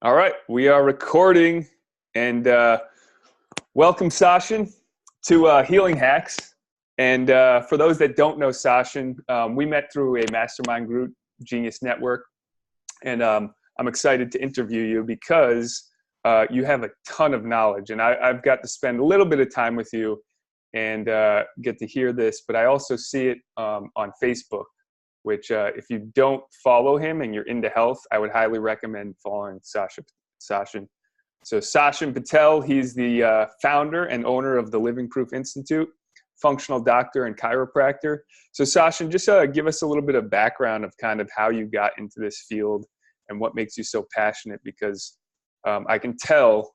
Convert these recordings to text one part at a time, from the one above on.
All right, we are recording, and welcome Sachin to Healing Hacks. And for those that don't know Sachin, we met through a mastermind group, Genius Network, and I'm excited to interview you because you have a ton of knowledge, and I've got to spend a little bit of time with you and get to hear this, but I also see it on Facebook, which if you don't follow him and you're into health, I would highly recommend following Sachin. So Sachin Patel, he's the founder and owner of the Living Proof Institute, functional doctor and chiropractor. So Sachin, just give us a little bit of background of kind of how you got into this field and what makes you so passionate, because I can tell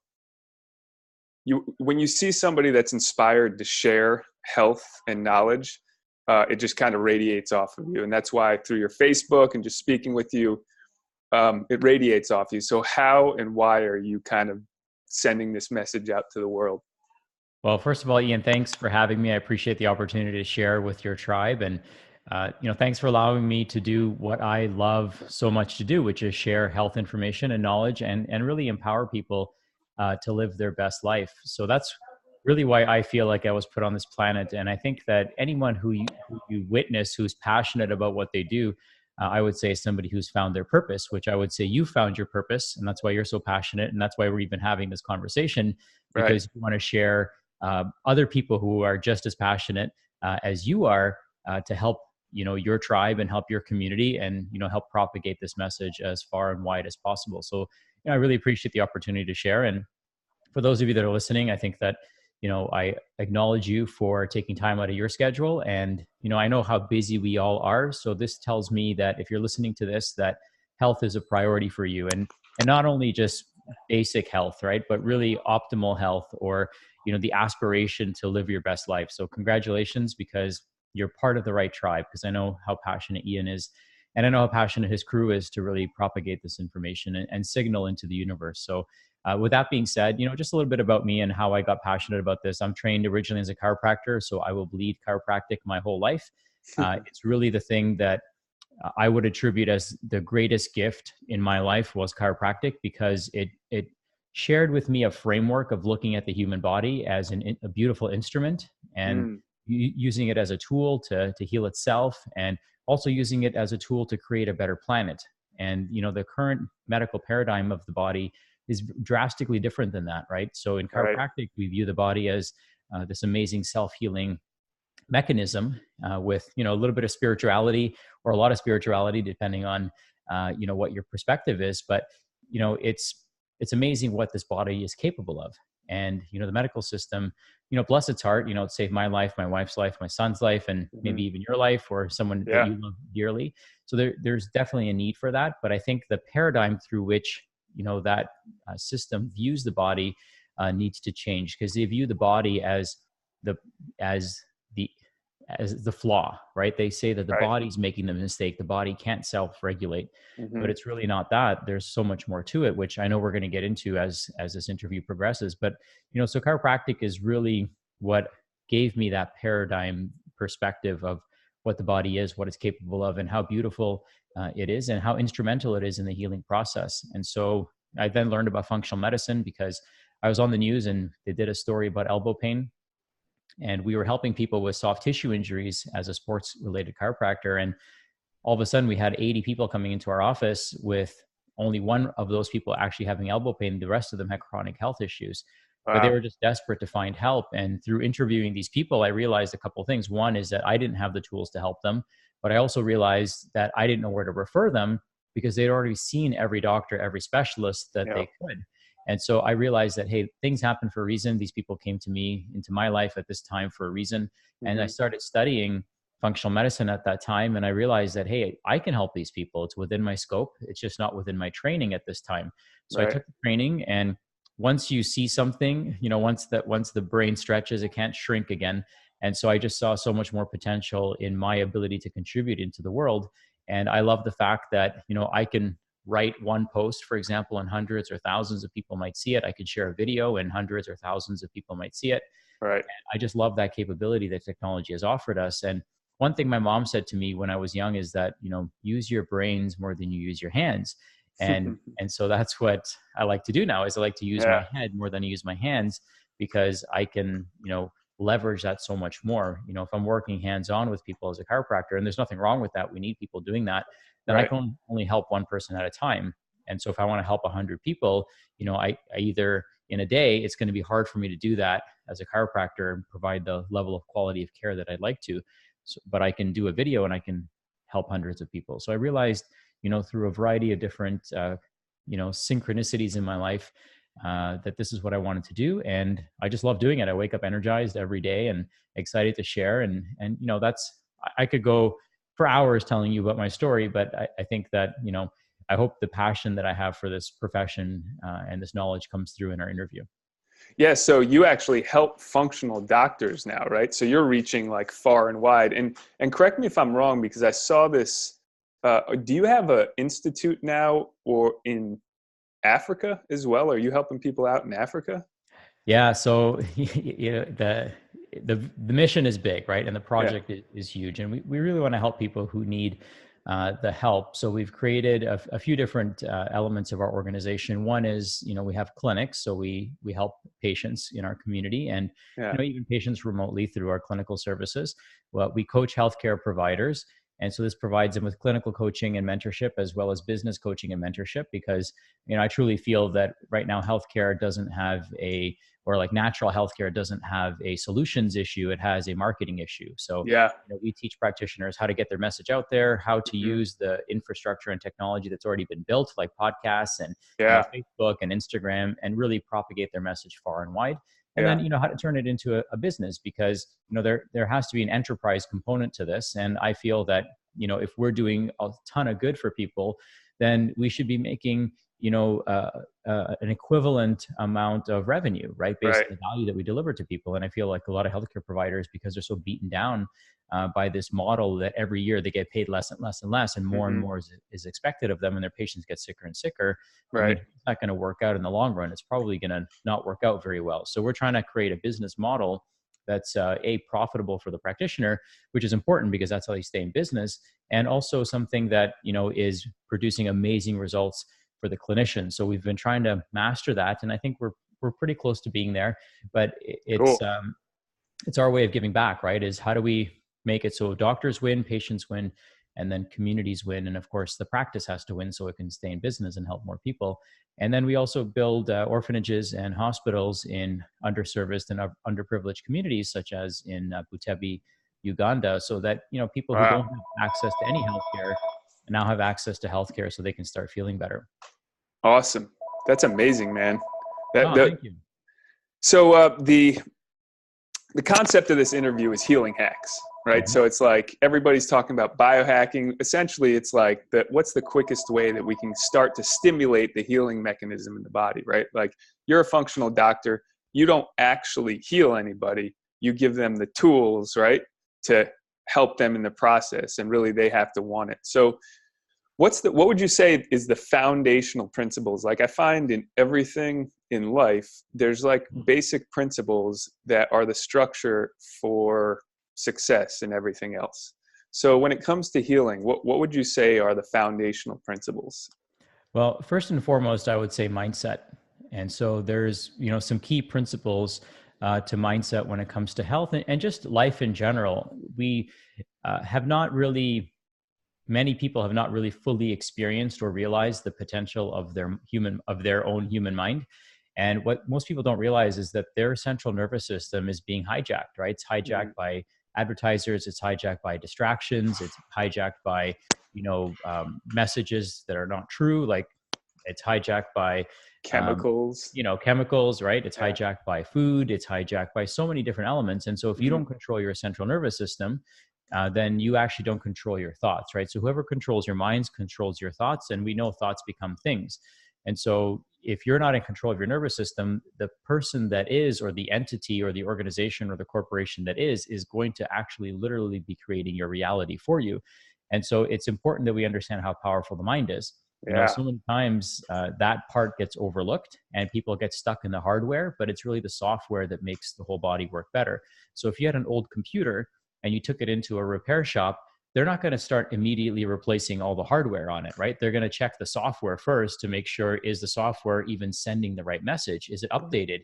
when you see somebody that's inspired to share health and knowledge, it just kind of radiates off of you. And that's why through your Facebook and just speaking with you, it radiates off you. So how and why are you kind of sending this message out to the world? Well, first of all, Ian, thanks for having me. I appreciate the opportunity to share with your tribe. And, thanks for allowing me to do what I love so much to do, which is share health information and knowledge and really empower people to live their best life. So that's really why I feel like I was put on this planet. And I think that anyone who you witness who's passionate about what they do, I would say is somebody who's found their purpose, which I would say you found your purpose. And that's why you're so passionate. And that's why we're even having this conversation, Right. because you want to share other people who are just as passionate as you are to help your tribe and help your community and help propagate this message as far and wide as possible. So I really appreciate the opportunity to share. And for those of you that are listening, I think that I acknowledge you for taking time out of your schedule. And I know how busy we all are, so this tells me that if you're listening to this, that health is a priority for you, and not only just basic health, right, but really optimal health, or the aspiration to live your best life. So congratulations, because you're part of the right tribe, because I know how passionate Ian is, and I know how passionate his crew is to really propagate this information and signal into the universe. So with that being said, just a little bit about me and how I got passionate about this. I'm trained originally as a chiropractor, so I will bleed chiropractic my whole life. It's really the thing that I would attribute as the greatest gift in my life was chiropractic, because it shared with me a framework of looking at the human body as a beautiful instrument, and Mm, using it as a tool to heal itself, and also using it as a tool to create a better planet. And the current medical paradigm of the body is drastically different than that, right? So in right. chiropractic, we view the body as this amazing self-healing mechanism with a little bit of spirituality, or a lot of spirituality, depending on what your perspective is. But it's amazing what this body is capable of. And the medical system, bless its heart, it saved my life, my wife's life, my son's life, and Hmm. maybe even your life, or someone that Yeah. you love dearly. So there's definitely a need for that. But I think the paradigm through which that system views the body needs to change, because they view the body the as the as the flaw, right? They say that the Right. body's making the mistake, the body can't self-regulate, Hmm. but it's really not that. There's so much more to it, which I know we're going to get into as this interview progresses. But so chiropractic is really what gave me that paradigm perspective of what the body is, what it's capable of, and how beautiful it is, and how instrumental it is in the healing process. And so I then learned about functional medicine, because I was on the news and they did a story about elbow pain, and we were helping people with soft tissue injuries as a sports related chiropractor. And all of a sudden we had 80 people coming into our office, with only one of those people actually having elbow pain. The rest of them had chronic health issues, but they Wow. were just desperate to find help. And through interviewing these people, I realized a couple of things. One is that I didn't have the tools to help them, but I also realized that I didn't know where to refer them, because they'd already seen every doctor, every specialist that Yeah. they could. And so I realized that, hey, things happen for a reason. These people came to me into my life at this time for a reason. And I Hmm. started studying functional medicine at that time. And I realized that, hey, I can help these people. It's within my scope. It's just not within my training at this time. So I Right. took the training, and once you see something, once the brain stretches, it can't shrink again. And so I just saw so much more potential in my ability to contribute into the world. And I love the fact that, I can write one post, for example, and hundreds or thousands of people might see it. I could share a video and hundreds or thousands of people might see it. Right. I just love that capability that technology has offered us. And one thing my mom said to me when I was young is that, use your brains more than you use your hands. And so that's what I like to do now, is I like to use my Yeah. head more than I use my hands, because I can, leverage that so much more. If I'm working hands-on with people as a chiropractor, and there's nothing wrong with that, we need people doing that, then I Right. can only help one person at a time. And so if I want to help 100 people, I either in a day, it's going to be hard for me to do that as a chiropractor and provide the level of quality of care that I'd like to. So, but I can do a video and I can help hundreds of people. So I realized, through a variety of different, synchronicities in my life, that this is what I wanted to do. And I just love doing it. I wake up energized every day and excited to share. And I could go for hours telling you about my story, but I think that, I hope the passion that I have for this profession and this knowledge comes through in our interview. Yeah. So you actually help functional doctors now, right? So you're reaching like far and wide. And correct me if I'm wrong, because I saw this. Do you have an institute now, or in Africa as well? Are you helping people out in Africa? Yeah. So the mission is big, right? And the Yeah. project is huge. And we really want to help people who need the help. So we've created a few different elements of our organization. One is, we have clinics. So we help patients in our community, and, Yeah. even patients remotely through our clinical services. Well, we coach healthcare providers. And so this provides them with clinical coaching and mentorship, as well as business coaching and mentorship, because, I truly feel that right now healthcare doesn't have or like natural healthcare doesn't have a solutions issue. It has a marketing issue. So, Yeah. we teach practitioners how to get their message out there, how to Mhm. use the infrastructure and technology that's already been built, like podcasts and, Yeah. Facebook and Instagram, and really propagate their message far and wide. And Yeah. then, how to turn it into a business, because, there has to be an enterprise component to this. And I feel that, if we're doing a ton of good for people, then we should be making, an equivalent amount of revenue, right? Based Right. on the value that we deliver to people. And I feel like a lot of healthcare providers, because they're so beaten down by this model that every year they get paid less and less and less, and Hmm. more is expected of them, and their patients get sicker and sicker. I Right. mean, it's not going to work out in the long run. It's probably going to not work out very well. So we're trying to create a business model that's profitable for the practitioner, which is important because that's how they stay in business, and also something that is producing amazing results for the clinician. So we've been trying to master that, and I think we're pretty close to being there. But Cool. it's our way of giving back, right? Is how do we make it so doctors win, patients win, and then communities win, and of course the practice has to win so it can stay in business and help more people. And then we also build orphanages and hospitals in underserviced and underprivileged communities, such as in Butebi, Uganda, so that people who Wow. don't have access to any healthcare now have access to healthcare, so they can start feeling better. Awesome. That's amazing, man. That, Oh, that thank you. so the concept of this interview is healing hacks, right? Mhm. So it's like everybody's talking about biohacking. Essentially, it's like what's the quickest way that we can start to stimulate the healing mechanism in the body, right? Like, you're a functional doctor. You don't actually heal anybody. You give them the tools, right, to help them in the process, and really they have to want it. So what would you say is the foundational principles? Like, I find in everything in life, there's like basic principles that are the structure for success in everything else. So when it comes to healing, what would you say are the foundational principles? Well, first and foremost, I would say mindset. And so there's, some key principles to mindset when it comes to health and just life in general. We have not really, many people have not really fully experienced or realized the potential of their own human mind. And what most people don't realize is that their central nervous system is being hijacked, right? It's hijacked Mm, by advertisers, it's hijacked by distractions, it's hijacked by, messages that are not true. Like, it's hijacked by, um, chemicals. chemicals, right? It's Yeah. hijacked by food. It's hijacked by so many different elements. And so if you Hmm. don't control your central nervous system, then you actually don't control your thoughts, right? So whoever controls your minds controls your thoughts, and we know thoughts become things. And so if you're not in control of your nervous system, the person that is, or the entity or the organization or the corporation that is going to actually literally be creating your reality for you. And so it's important that we understand how powerful the mind is. Yeah. So many times that part gets overlooked and people get stuck in the hardware, but it's really the software that makes the whole body work better. So if you had an old computer and you took it into a repair shop, they're not going to start immediately replacing all the hardware on it, right? They're going to check the software first to make sure, is the software even sending the right message? Is it updated?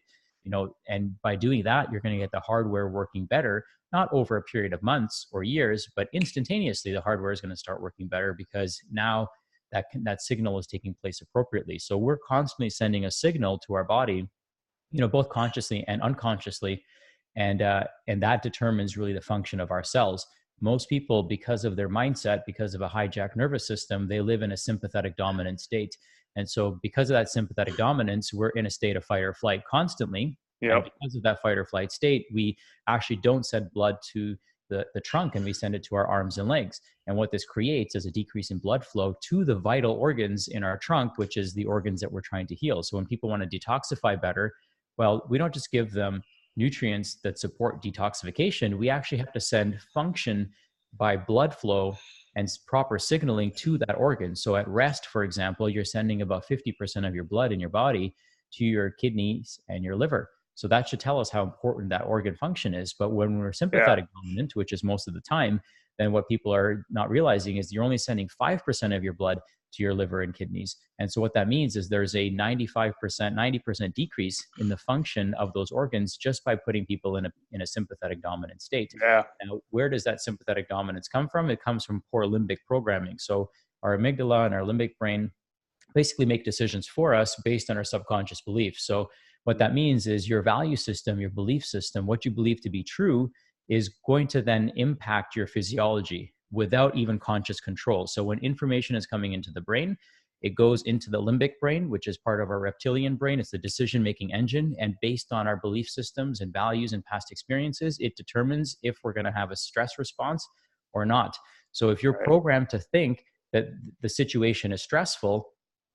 And by doing that, you're going to get the hardware working better, not over a period of months or years, but instantaneously the hardware is going to start working better because now that signal is taking place appropriately. So we're constantly sending a signal to our body, both consciously and unconsciously, and that determines really the function of our cells. Most people, because of their mindset, because of a hijacked nervous system, they live in a sympathetic dominant state. And so because of that sympathetic dominance, we're in a state of fight or flight constantly. Yep. And because of that fight or flight state, we actually don't send blood to the trunk, and we send it to our arms and legs. And what this creates is a decrease in blood flow to the vital organs in our trunk, which is the organs that we're trying to heal. So when people want to detoxify better, well, we don't just give them nutrients that support detoxification. We actually have to send function by blood flow and proper signaling to that organ. So at rest, for example, you're sending about 50% of your blood in your body to your kidneys and your liver. So that should tell us how important that organ function is. But when we're sympathetic dominant, which is most of the time, then what people are not realizing is you're only sending 5% of your blood to your liver and kidneys. And so what that means is there's a 95%, 90% decrease in the function of those organs just by putting people in a sympathetic dominant state. Yeah. Now, where does that sympathetic dominance come from? It comes from poor limbic programming. So our amygdala and our limbic brain basically make decisions for us based on our subconscious beliefs. So what that means is your value system, your belief system, what you believe to be true is going to then impact your physiology without even conscious control. So when information is coming into the brain, it goes into the limbic brain, which is part of our reptilian brain. It's the decision-making engine. And based on our belief systems and values and past experiences, it determines if we're going to have a stress response or not. So if you're programmed to think that the situation is stressful,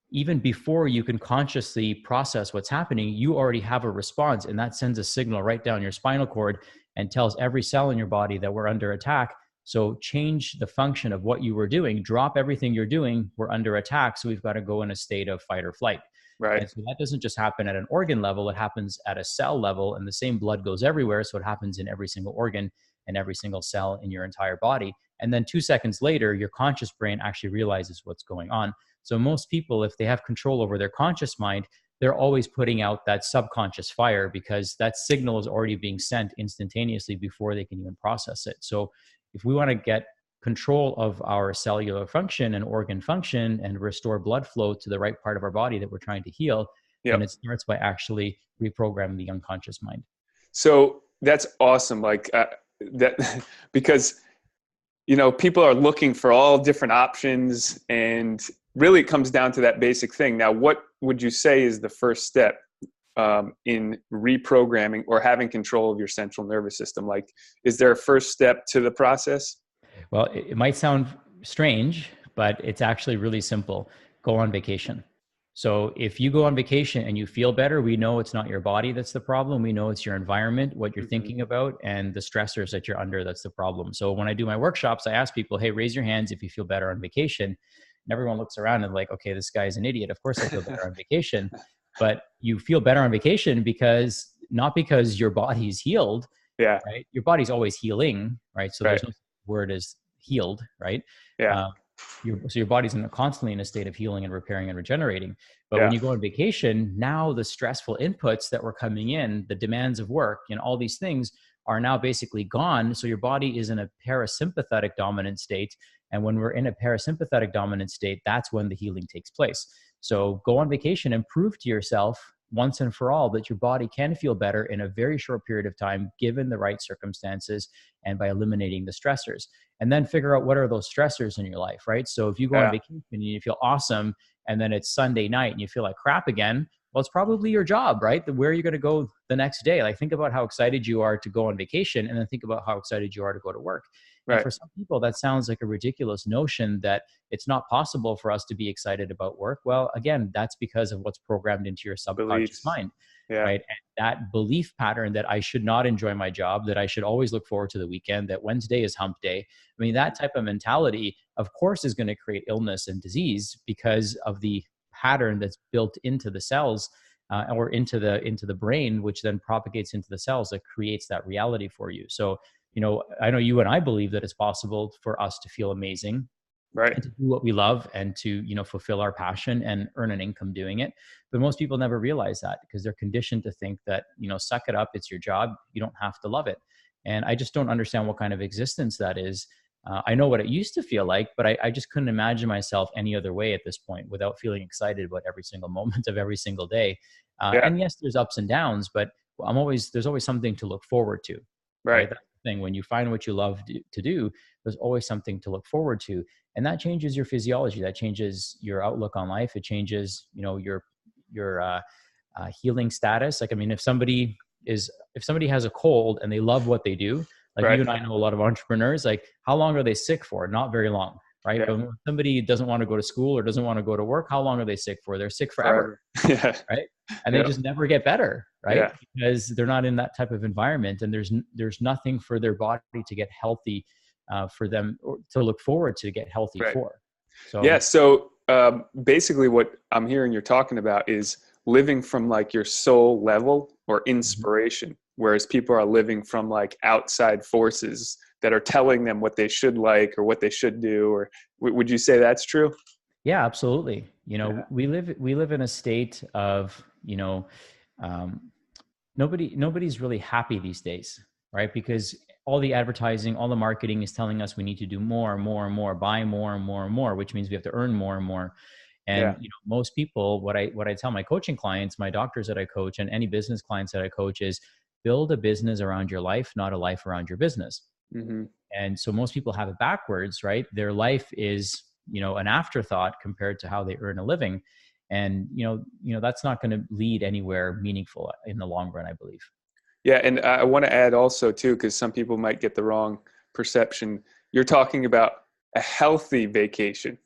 even before you can consciously process what's happening, you already have a response, and that sends a signal right down your spinal cord and tells every cell in your body that we're under attack. So change the function of what you were doing, drop everything you're doing, we're under attack, so we've got to go in a state of fight or flight. Right. And so that doesn't just happen at an organ level, it happens at a cell level, and the same blood goes everywhere, so it happens in every single organ and every single cell in your entire body. And then 2 seconds later, your conscious brain actually realizes what's going on. So most people, if they have control over their conscious mind, they're always putting out that subconscious fire because that signal is already being sent instantaneously before they can even process it. So if we want to get control of our cellular function and organ function and restore blood flow to the right part of our body that we're trying to heal, then it starts by actually reprogramming the unconscious mind. So that's awesome. Like that, because, people are looking for all different options, and really it comes down to that basic thing. Now, what would you say is the first step in reprogramming or having control of your central nervous system? Like, is there a first step to the process? Well, it might sound strange, but it's actually really simple. Go on vacation. So if you go on vacation and you feel better, we know it's not your body that's the problem. We know it's your environment, what you're thinking about, and the stressors that you're under that's the problem. So when I do my workshops, I ask people, hey, raise your hands if you feel better on vacation. And everyone looks around and like, okay, this guy's an idiot. Of course I feel better on vacation. But you feel better on vacation not because your body's healed, right? Your body's always healing, right? So there's no word as healed, right? So your body's constantly in a state of healing and repairing and regenerating. But when you go on vacation, now the stressful inputs that were coming in, the demands of work and all these things are now basically gone. So your body is in a parasympathetic dominant state. And when we're in a parasympathetic dominant state, that's when the healing takes place. So go on vacation and prove to yourself once and for all that your body can feel better in a very short period of time, given the right circumstances and by eliminating the stressors. And then figure out what are those stressors in your life, right? So if you go on vacation and you feel awesome, and then it's Sunday night and you feel like crap again, well, it's probably your job, right? Where are you going to go the next day? Like, think about how excited you are to go on vacation, and then think about how excited you are to go to work. And for some people, that sounds like a ridiculous notion that it's not possible for us to be excited about work. Well, again, that's because of what's programmed into your subconscious mind, right? And that belief pattern that I should not enjoy my job, that I should always look forward to the weekend, that Wednesday is hump day. I mean, that type of mentality, of course, is going to create illness and disease because of the pattern that's built into the cells or into the brain, which then propagates into the cells that creates that reality for you. So I know you and I believe that it's possible for us to feel amazing Right. and to do what we love and to, fulfill our passion and earn an income doing it. But most people never realize that because they're conditioned to think that, suck it up, it's your job, you don't have to love it. And I just don't understand what kind of existence that is. I know what it used to feel like, but I just couldn't imagine myself any other way at this point without feeling excited about every single moment of every single day. Yeah. And yes, there's ups and downs, but there's always something to look forward to, Right. right? That's the thing. When you find what you love to do, there's always something to look forward to. And that changes your physiology. That changes your outlook on life. It changes, your healing status. Like, I mean, if somebody has a cold and they love what they do, like Right. you and I know a lot of entrepreneurs, like how long are they sick for? Not very long, right? Yeah. But when somebody doesn't want to go to school or doesn't want to go to work, how long are they sick for? They're sick Forever. forever, Yeah. right? And they Yeah. just never get better, right? Yeah. Because they're not in that type of environment, and there's nothing for their body to get healthy, for them or to look forward to get healthy Right. for. So Yeah. So basically what I'm hearing you're talking about is living from like your soul level or inspiration, whereas people are living from like outside forces that are telling them what they should like or what they should do. Or would you say that's true? yeah, absolutely. Yeah. We live in a state of, um, nobody's really happy these days, right? Because all the advertising, all the marketing is telling us we need to do more and more and more, buy more and more and more, which means we have to earn more and more. Yeah. And most people, what I tell my coaching clients, my doctors that I coach, and any business clients that I coach is build a business around your life, not a life around your business. Mm-hmm. And so most people have it backwards, right? Their life is, an afterthought compared to how they earn a living. And, that's not going to lead anywhere meaningful in the long run, I believe. Yeah. And I want to add also too, because some people might get the wrong perception. You're talking about a healthy vacation,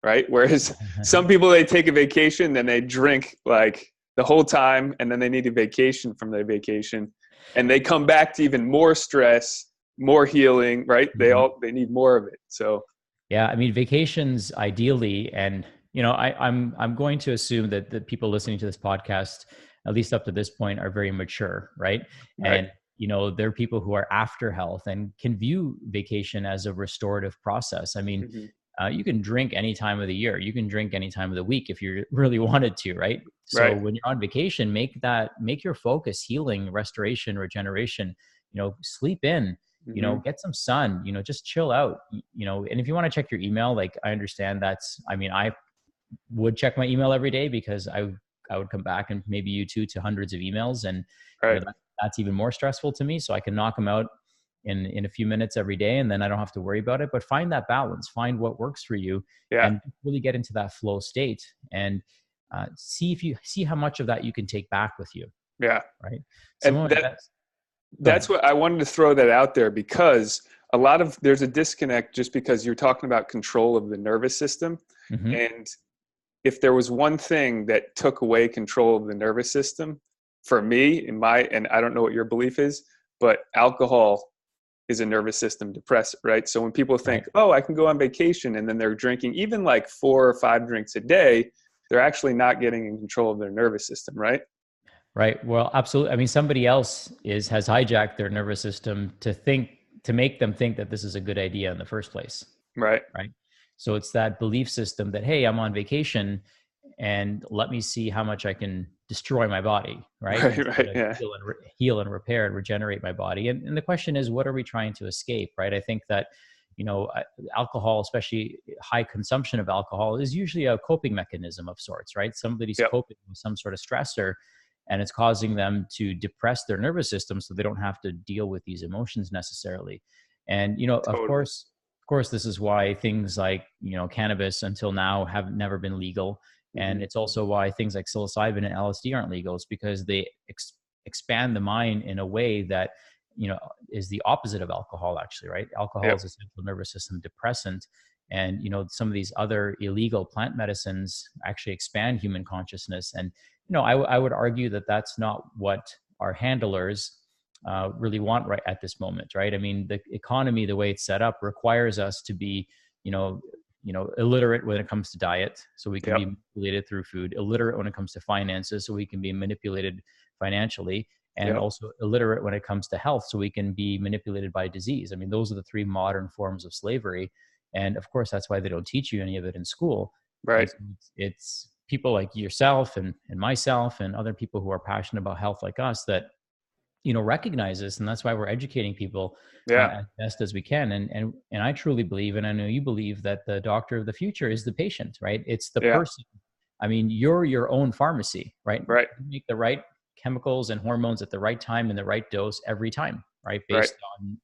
right? Whereas some people, they take a vacation, then they drink like the whole time, and then they need a vacation from their vacation, and they come back to even more stress, more healing, right? Mhm. They need more of it. So Yeah, I mean, vacations ideally, and I'm going to assume that the people listening to this podcast, at least up to this point, are very mature, right? right. And there are people who are after health and can view vacation as a restorative process. I mean, Mm-hmm. you can drink any time of the year, you can drink any time of the week if you really wanted to, right? So Right. when you're on vacation, make your focus healing, restoration, regeneration. Sleep in, Mm-hmm. get some sun, just chill out, and if you want to check your email, like I understand I would check my email every day because I would come back, and maybe you too, to hundreds of emails, and Right. that's even more stressful to me. So I can knock them out in a few minutes every day, and then I don't have to worry about it. But find that balance, find what works for you, Yeah. and really get into that flow state, and see how much of that you can take back with you, Yeah. right? Some And of my best. Go that's ahead. what I wanted to throw that out there, because there's a disconnect just because you're talking about control of the nervous system. Hmm. And if there was one thing that took away control of the nervous system for me, and I don't know what your belief is, but alcohol is a nervous system depressant, right? So when people Right. think, oh, I can go on vacation, and then they're drinking even like 4 or 5 drinks a day, they're actually not getting in control of their nervous system, right? Right. Well, absolutely. I mean, somebody else has hijacked their nervous system to make them think that this is a good idea in the first place. Right. Right. So it's that belief system that, hey, I'm on vacation and let me see how much I can destroy my body, right? Right. Instead Right. of Yeah. heal and repair and regenerate my body. And the question is, what are we trying to escape, right? I think that, alcohol, especially high consumption of alcohol, is usually a coping mechanism of sorts, right? Somebody's Yep. coping with some sort of stressor, and it's causing them to depress their nervous system so they don't have to deal with these emotions necessarily. And of Totally. course this is why things like cannabis until now have never been legal, Mm-hmm. and it's also why things like psilocybin and LSD aren't legal. It's because they expand the mind in a way that is the opposite of alcohol, actually, right? Alcohol Yep. is a central nervous system depressant, and some of these other illegal plant medicines actually expand human consciousness. And I would argue that that's not what our handlers really want right at this moment, right? I mean, the economy, the way it's set up, requires us to be, you know, illiterate when it comes to diet, so we can Yep. be manipulated through food; illiterate when it comes to finances, so we can be manipulated financially; and Yep. also illiterate when it comes to health, so we can be manipulated by disease. I mean, those are the three modern forms of slavery. And of course, that's why they don't teach you any of it in school. And Right. so it's people like yourself and myself and other people who are passionate about health like us that, recognize this. And that's why we're educating people Yeah. as best as we can. And I truly believe, and I know you believe, that the doctor of the future is the patient, right? It's the Yeah. person. I mean, you're your own pharmacy, right? Right. You make the right chemicals and hormones at the right time in the right dose every time, right? Right. Based on,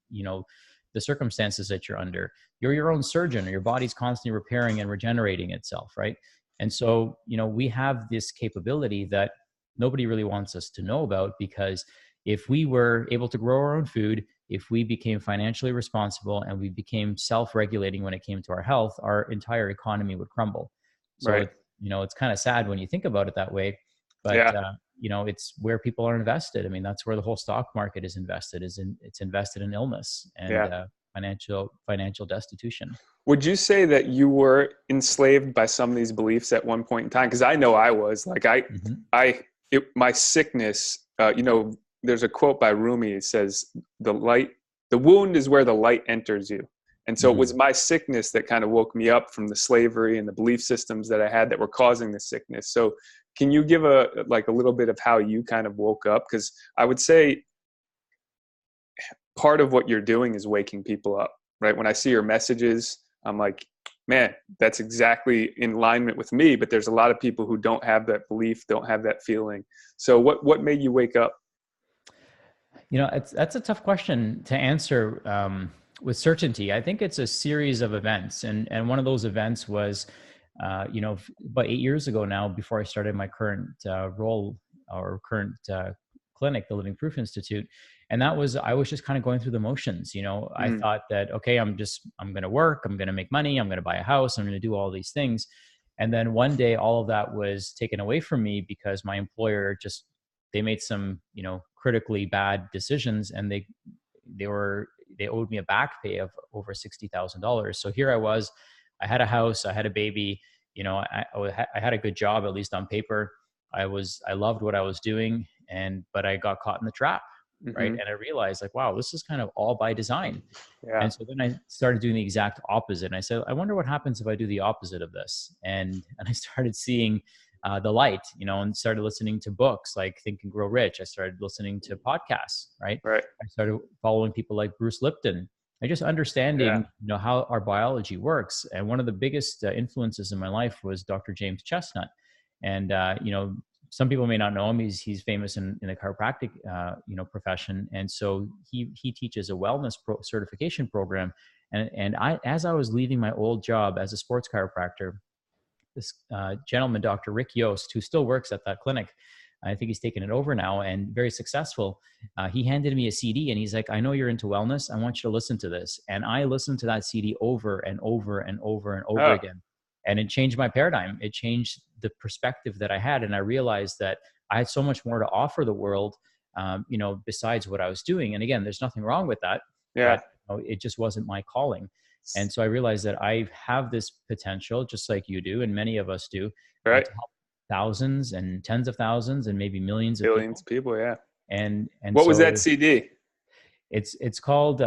the circumstances that you're under. You're your own surgeon, or your body's constantly repairing and regenerating itself, right? And so, we have this capability that nobody really wants us to know about, because if we were able to grow our own food, if we became financially responsible, and we became self-regulating when it came to our health, our entire economy would crumble. So Right. it's kind of sad when you think about it that way, but Yeah. it's where people are invested. I mean, that's where the whole stock market is invested. It's invested in illness and Yeah. financial destitution. Would you say that you were enslaved by some of these beliefs at one point in time? Because I know I was. Like Hmm. my sickness. There's a quote by Rumi. It says, the wound is where the light enters you." And so it Hmm. was my sickness that kind of woke me up from the slavery and the belief systems that I had that were causing the sickness. So can you give a little bit of how you kind of woke up? Because I would say part of what you're doing is waking people up, right? When I see your messages, I'm like, man, that's exactly in alignment with me. But there's a lot of people who don't have that belief, don't have that feeling. So what made you wake up? That's a tough question to answer with certainty. I think it's a series of events, and one of those events was, about 8 years ago now, before I started my current role, or current clinic, the Living Proof Institute. And that was, I was just kind of going through the motions. I Mm, thought that, okay, I'm going to work, I'm going to make money, I'm going to buy a house, I'm going to do all these things. And then one day, all of that was taken away from me because my employer they made some, critically bad decisions, and they owed me a back pay of over $60,000. So here I was, I had a house, I had a baby, I had a good job, at least on paper. I loved what I was doing, but I got caught in the trap, right? hmm. And I realized, like, wow, this is kind of all by design. Yeah. And so then I started doing the exact opposite. And I said, I wonder what happens if I do the opposite of this. And I started seeing the light, and started listening to books like Think and Grow Rich. I started listening to podcasts, right? Right. I started following people like Bruce Lipton. I just Yeah. understanding, how our biology works. And one of the biggest influences in my life was Dr. James Chestnut. And, some people may not know him. He's famous in the chiropractic, profession. And so he teaches a wellness certification program. And as I was leaving my old job as a sports chiropractor, this gentleman, Dr. Rick Yost, who still works at that clinic, I think he's taken it over now and very successful. He handed me a CD and he's like, I know you're into wellness. I want you to listen to this. And I listened to that CD over and over and over and over Oh, again. And it changed my paradigm. It changed the perspective that I had. And I realized that I had so much more to offer the world, besides what I was doing. And again, there's nothing wrong with that, yeah. but it just wasn't my calling. And so I realized that I have this potential, just like you do, and many of us do, Right. to help thousands and tens of thousands and maybe millions of Billions people. of people. Yeah. And What was that so CD? it's called,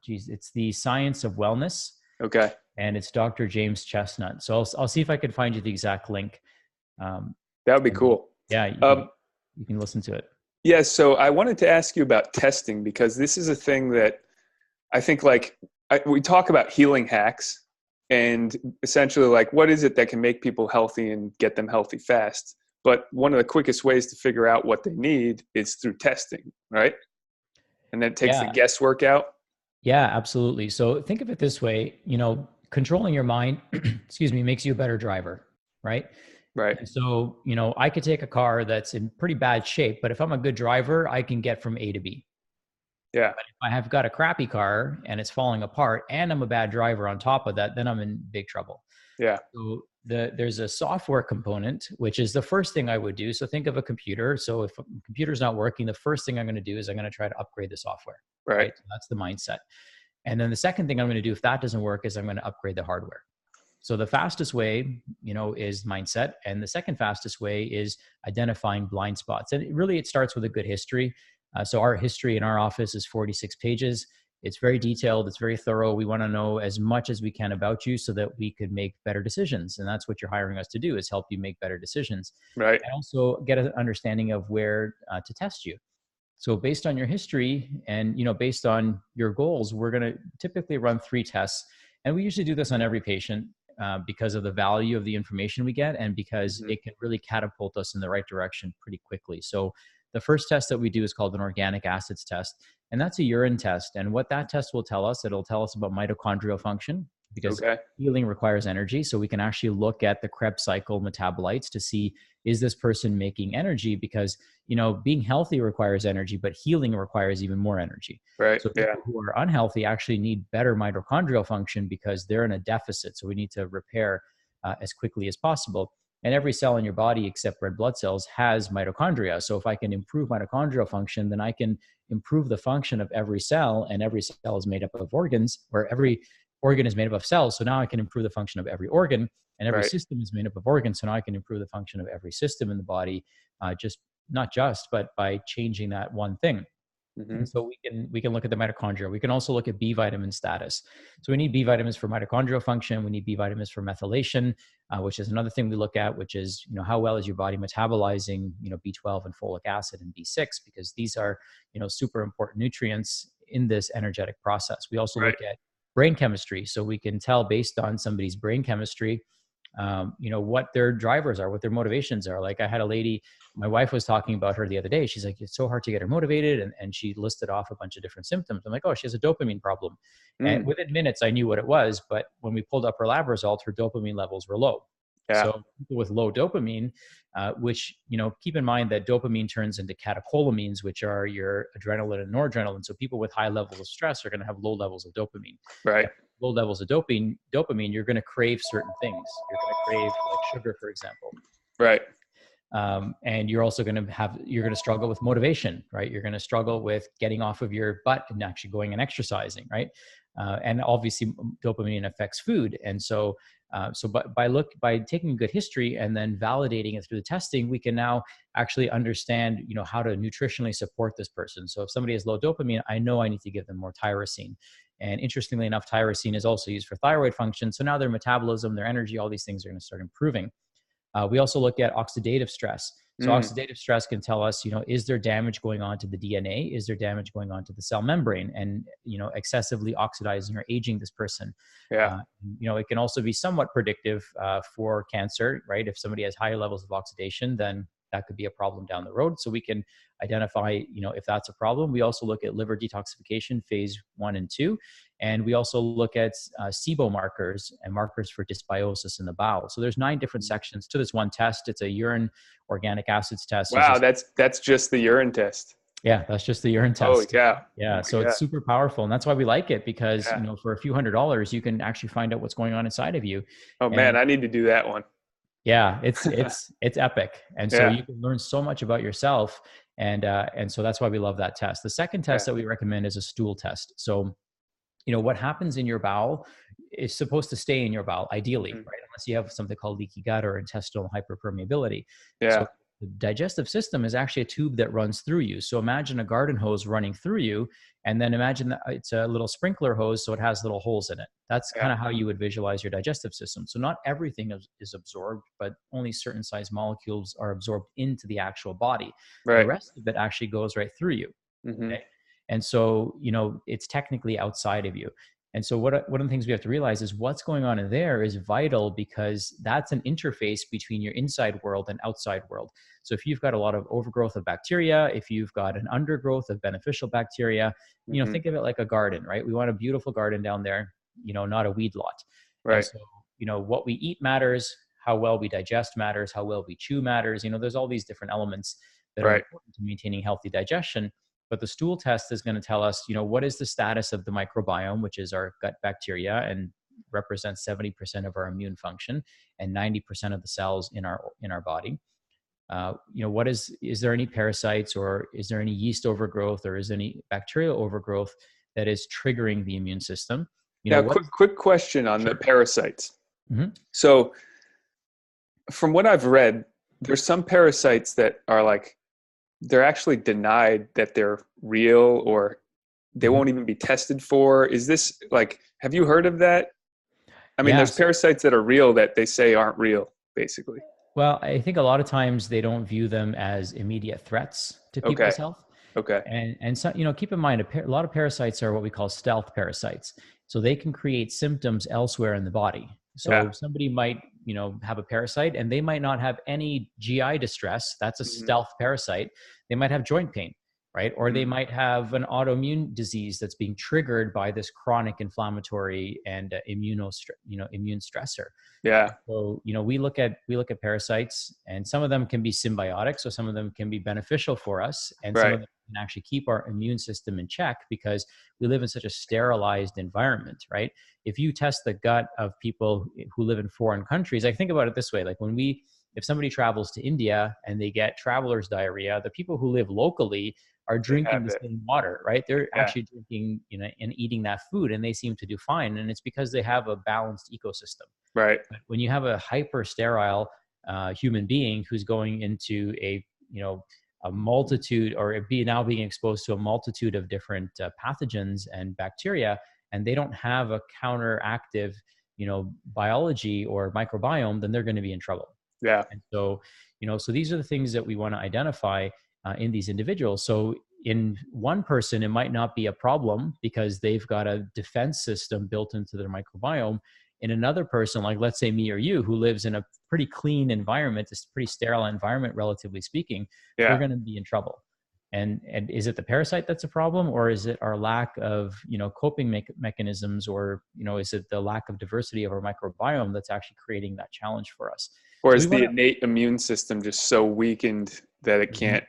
it's The Science of Wellness, Okay. and it's Dr. James Chestnut. So I'll see if I could find you the exact link. Um, That would be and then, cool. yeah, you can listen to it. Yeah. So I wanted to ask you about testing, because this is a thing that I think we talk about healing hacks, and essentially what is it that can make people healthy and get them healthy fast? But one of the quickest ways to figure out what they need is through testing, right? And that takes the Yeah. guesswork out. Yeah, absolutely. So think of it this way, controlling your mind, excuse me, makes you a better driver, right? Right. And so, I could take a car that's in pretty bad shape, but if I'm a good driver, I can get from A to B. Yeah. But if I have got a crappy car and it's falling apart and I'm a bad driver on top of that, then I'm in big trouble. Yeah. So there's a software component, which is the first thing I would do. So think of a computer. So if a computer's not working, the first thing I'm going to do is I'm going to try to upgrade the software, Right. right? So that's the mindset. And then the second thing I'm going to do, if that doesn't work, is I'm going to upgrade the hardware. So the fastest way, is mindset. And the second fastest way is identifying blind spots. And it starts with a good history. So our history in our office is 46 pages. It's very detailed. It's very thorough. We want to know as much as we can about you so that we could make better decisions. And that's what you're hiring us to do, is help you make better decisions. Right. And also get an understanding of where to test you. So based on your history and, based on your goals, we're going to typically run 3 tests. And we usually do this on every patient because of the value of the information we get, and because it can really catapult us in the right direction pretty quickly. So the first test that we do is called an organic acids test. And that's a urine test. And what that test will tell us, it'll tell us about mitochondrial function, because healing requires energy. So we can actually look at the Krebs cycle metabolites to see, is this person making energy? Because, being healthy requires energy, but healing requires even more energy. Right. So people who are unhealthy actually need better mitochondrial function because they're in a deficit. So we need to repair as quickly as possible. And every cell in your body except red blood cells has mitochondria. So if I can improve mitochondrial function, then I can improve the function of every cell, and every cell is made up of organs, or every organ is made up of cells. So now I can improve the function of every organ, and every system is made up of organs. So now I can improve the function of every system in the body, but by changing that one thing. And so we can look at the mitochondria. We can also look at B vitamin status. So we need B vitamins for mitochondrial function. We need B vitamins for methylation, which is another thing we look at, which is, how well is your body metabolizing, B12 and folic acid and B6, because these are, super important nutrients in this energetic process. We also look at brain chemistry. So we can tell based on somebody's brain chemistry, what their drivers are, what their motivations are. Like I had a lady, my wife was talking about her the other day. She's like, it's so hard to get her motivated. And she listed off a bunch of different symptoms. I'm like, oh, she has a dopamine problem. And within minutes, I knew what it was. But when we pulled up her lab results, her dopamine levels were low. So people with low dopamine, which, keep in mind that dopamine turns into catecholamines, which are your adrenaline and noradrenaline. So people with high levels of stress are going to have low levels of dopamine. Right. Low levels of dopamine, you're going to crave certain things. You're going to crave like sugar, for example. Right. And you're also going to struggle with motivation, right? You're going to struggle with getting off of your butt and actually going and exercising, right? And obviously dopamine affects food. And so by taking a good history and then validating it through the testing, we can now actually understand, how to nutritionally support this person. So if somebody has low dopamine, I know I need to give them more tyrosine. And interestingly enough, tyrosine is also used for thyroid function. So now their metabolism, their energy, all these things are going to start improving. We also look at oxidative stress. So oxidative stress can tell us, is there damage going on to the DNA? Is there damage going on to the cell membrane? And, excessively oxidizing or aging this person. It can also be somewhat predictive for cancer, right? If somebody has higher levels of oxidation, then that could be a problem down the road. So we can identify, if that's a problem. We also look at liver detoxification phase 1 and 2. And we also look at SIBO markers and markers for dysbiosis in the bowel. So there's 9 different sections to this one test. It's a urine organic acids test. Wow, that's just the urine test. Yeah, that's just the urine test. Oh, yeah. So it's super powerful, and that's why we like it, because for a few $100s, you can actually find out what's going on inside of you. Man, I need to do that one. Yeah, it's epic, and so you can learn so much about yourself, and so that's why we love that test. The second test that we recommend is a stool test. So, what happens in your bowel is supposed to stay in your bowel, ideally, right? Unless you have something called leaky gut or intestinal hyperpermeability. So the digestive system is actually a tube that runs through you. So imagine a garden hose running through you, and then imagine that it's a little sprinkler hose, so it has little holes in it. That's kind of how you would visualize your digestive system. So not everything is absorbed, but only certain size molecules are absorbed into the actual body. The rest of it actually goes right through you. Okay? And so, it's technically outside of you. And so one of the things we have to realize is what's going on in there is vital, because that's an interface between your inside world and outside world. So if you've got a lot of overgrowth of bacteria, if you've got an undergrowth of beneficial bacteria, think of it like a garden, right? We want a beautiful garden down there, not a weed lot. Right. And so, what we eat matters, how well we digest matters, how well we chew matters. There's all these different elements that are important to maintaining healthy digestion. But the stool test is going to tell us, what is the status of the microbiome, which is our gut bacteria and represents 70% of our immune function and 90% of the cells in our body. Is there any parasites, or is there any yeast overgrowth, or is there any bacterial overgrowth that is triggering the immune system? Now, quick question on the parasites. Hmm. So from what I've read, there's some parasites that are like, they're actually denied that they're real, or they Hmm. won't even be tested for. Is this like, have you heard of that? I mean, Yeah. there's parasites that are real that they say aren't real, basically. Well, I think a lot of times they don't view them as immediate threats to Okay. people's health. Okay. And so, keep in mind, a lot of parasites are what we call stealth parasites. So they can create symptoms elsewhere in the body. Yeah. So somebody might, have a parasite and they might not have any GI distress. That's a Hmm. stealth parasite. They might have joint pain, right? Or they Hmm. might have an autoimmune disease that's being triggered by this chronic inflammatory and immune stressor. Yeah. So, we look at parasites, and some of them can be symbiotic, so some of them can be beneficial for us, and some Right. of them can actually keep our immune system in check because we live in such a sterilized environment, right? If you test the gut of people who live in foreign countries, I think about it this way: like if somebody travels to India and they get traveler's diarrhea, the people who live locally are They drinking have the it. same water, right? They're Yeah. actually drinking, and eating that food, and they seem to do fine, and it's because they have a balanced ecosystem. Right. When you have a hyper sterile human being who's going into a multitude, or now being exposed to a multitude of different pathogens and bacteria, and they don't have a counteractive biology or microbiome, then they're going to be in trouble. Yeah. And so, so these are the things that we want to identify in these individuals. So in one person, it might not be a problem because they've got a defense system built into their microbiome. In another person, like let's say me or you, who lives in a pretty clean environment, a pretty sterile environment, relatively speaking, we're Yeah. going to be in trouble. And is it the parasite that's a problem, or is it our lack of coping mechanisms, or is it the lack of diversity of our microbiome that's actually creating that challenge for us? Or So we is want the to. innate immune system just so weakened that it Mhm. can't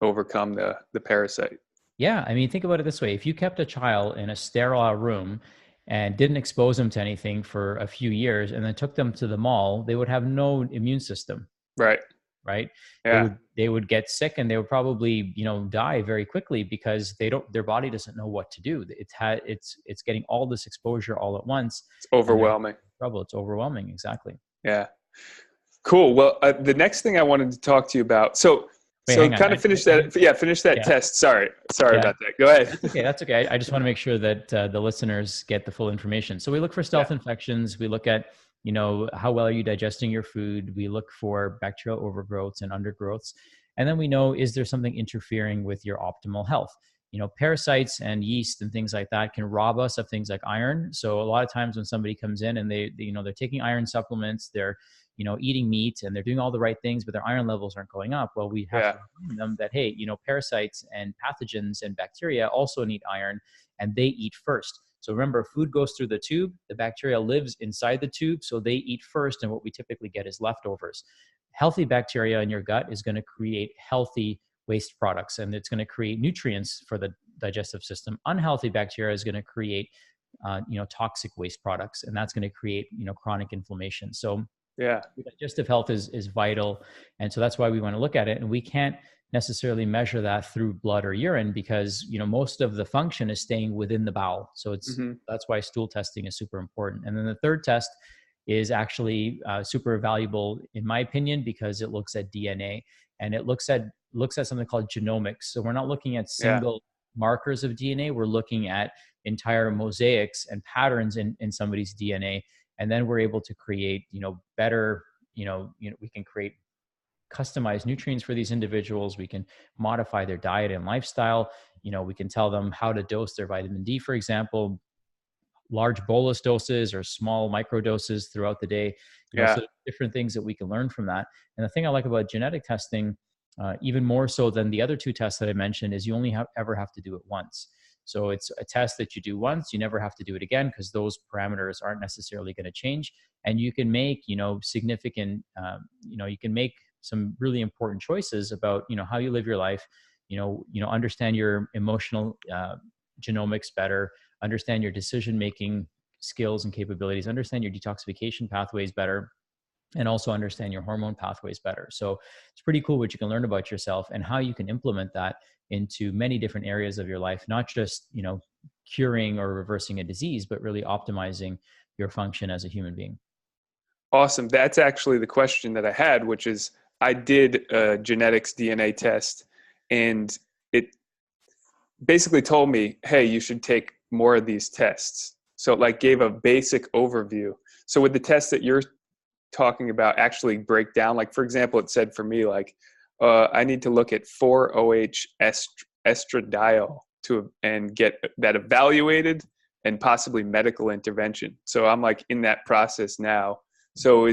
overcome the parasite? Yeah, I mean, think about it this way: if you kept a child in a sterile room and didn't expose them to anything for a few years, and then took them to the mall, they would have no immune system, Right. right? They Yeah. would they would get sick, and they would probably die very quickly because their body doesn't know what to do. It's getting all this exposure all at once, It's and they're in overwhelming. trouble. It's overwhelming, exactly. Yeah. Cool. Well, the next thing I wanted to talk to you about. So, Wait, so hang on. kind of finish that. Yeah, finish that Yeah, test. Sorry yeah. about that. Go ahead. That's okay. That's okay. I just want to make sure that the listeners get the full information. So we look for Yeah. stealth infections. We look at, how well are you digesting your food? We look for bacterial overgrowths and undergrowths. And then we know, is there something interfering with your optimal health? Parasites and yeast and things like that can rob us of things like iron. So a lot of times when somebody comes in and they're taking iron supplements, they're, eating meat, and they're doing all the right things, but their iron levels aren't going up. Well, we have Yeah. to remind them that, hey, parasites and pathogens and bacteria also need iron, and they eat first. So remember, food goes through the tube, the bacteria lives inside the tube, so they eat first, and what we typically get is leftovers. Healthy bacteria in your gut is going to create healthy waste products, and it's going to create nutrients for the digestive system. Unhealthy bacteria is going to create toxic waste products, and that's going to create chronic inflammation. So Yeah. digestive health is vital, and so that's why we want to look at it. And we can't necessarily measure that through blood or urine because most of the function is staying within the bowel. So Hmm. that's why stool testing is super important. And then the third test is actually super valuable in my opinion because it looks at DNA, and it looks at something called genomics. So we're not looking at Yeah. single markers of DNA, we're looking at entire mosaics and patterns in somebody's DNA, and then we're able to create better, we can create customized nutrients for these individuals. We can modify their diet and lifestyle. We can tell them how to dose their vitamin D, for example, large bolus doses or small micro doses throughout the day. Yeah. So different things that we can learn from that. And the thing I like about genetic testing, even more so than the other two tests that I mentioned, is you only ever have to do it once. So it's a test that you do once, you never have to do it again because those parameters aren't necessarily going to change. And you can make, significant, you can make some really important choices about, how you live your life, understand your emotional genomics better, understand your decision making skills and capabilities, understand your detoxification pathways better, and also understand your hormone pathways better. So it's pretty cool what you can learn about yourself and how you can implement that into many different areas of your life, not just, curing or reversing a disease, but really optimizing your function as a human being. Awesome. That's actually the question that I had, which is I did a genetics DNA test, and it basically told me, hey, you should take more of these tests. So it like gave a basic overview. So with the test that you're talking about actually break down, like for example, it said for me, like, I need to look at 4-OH estradiol and get that evaluated and possibly medical intervention. So I'm like in that process now. So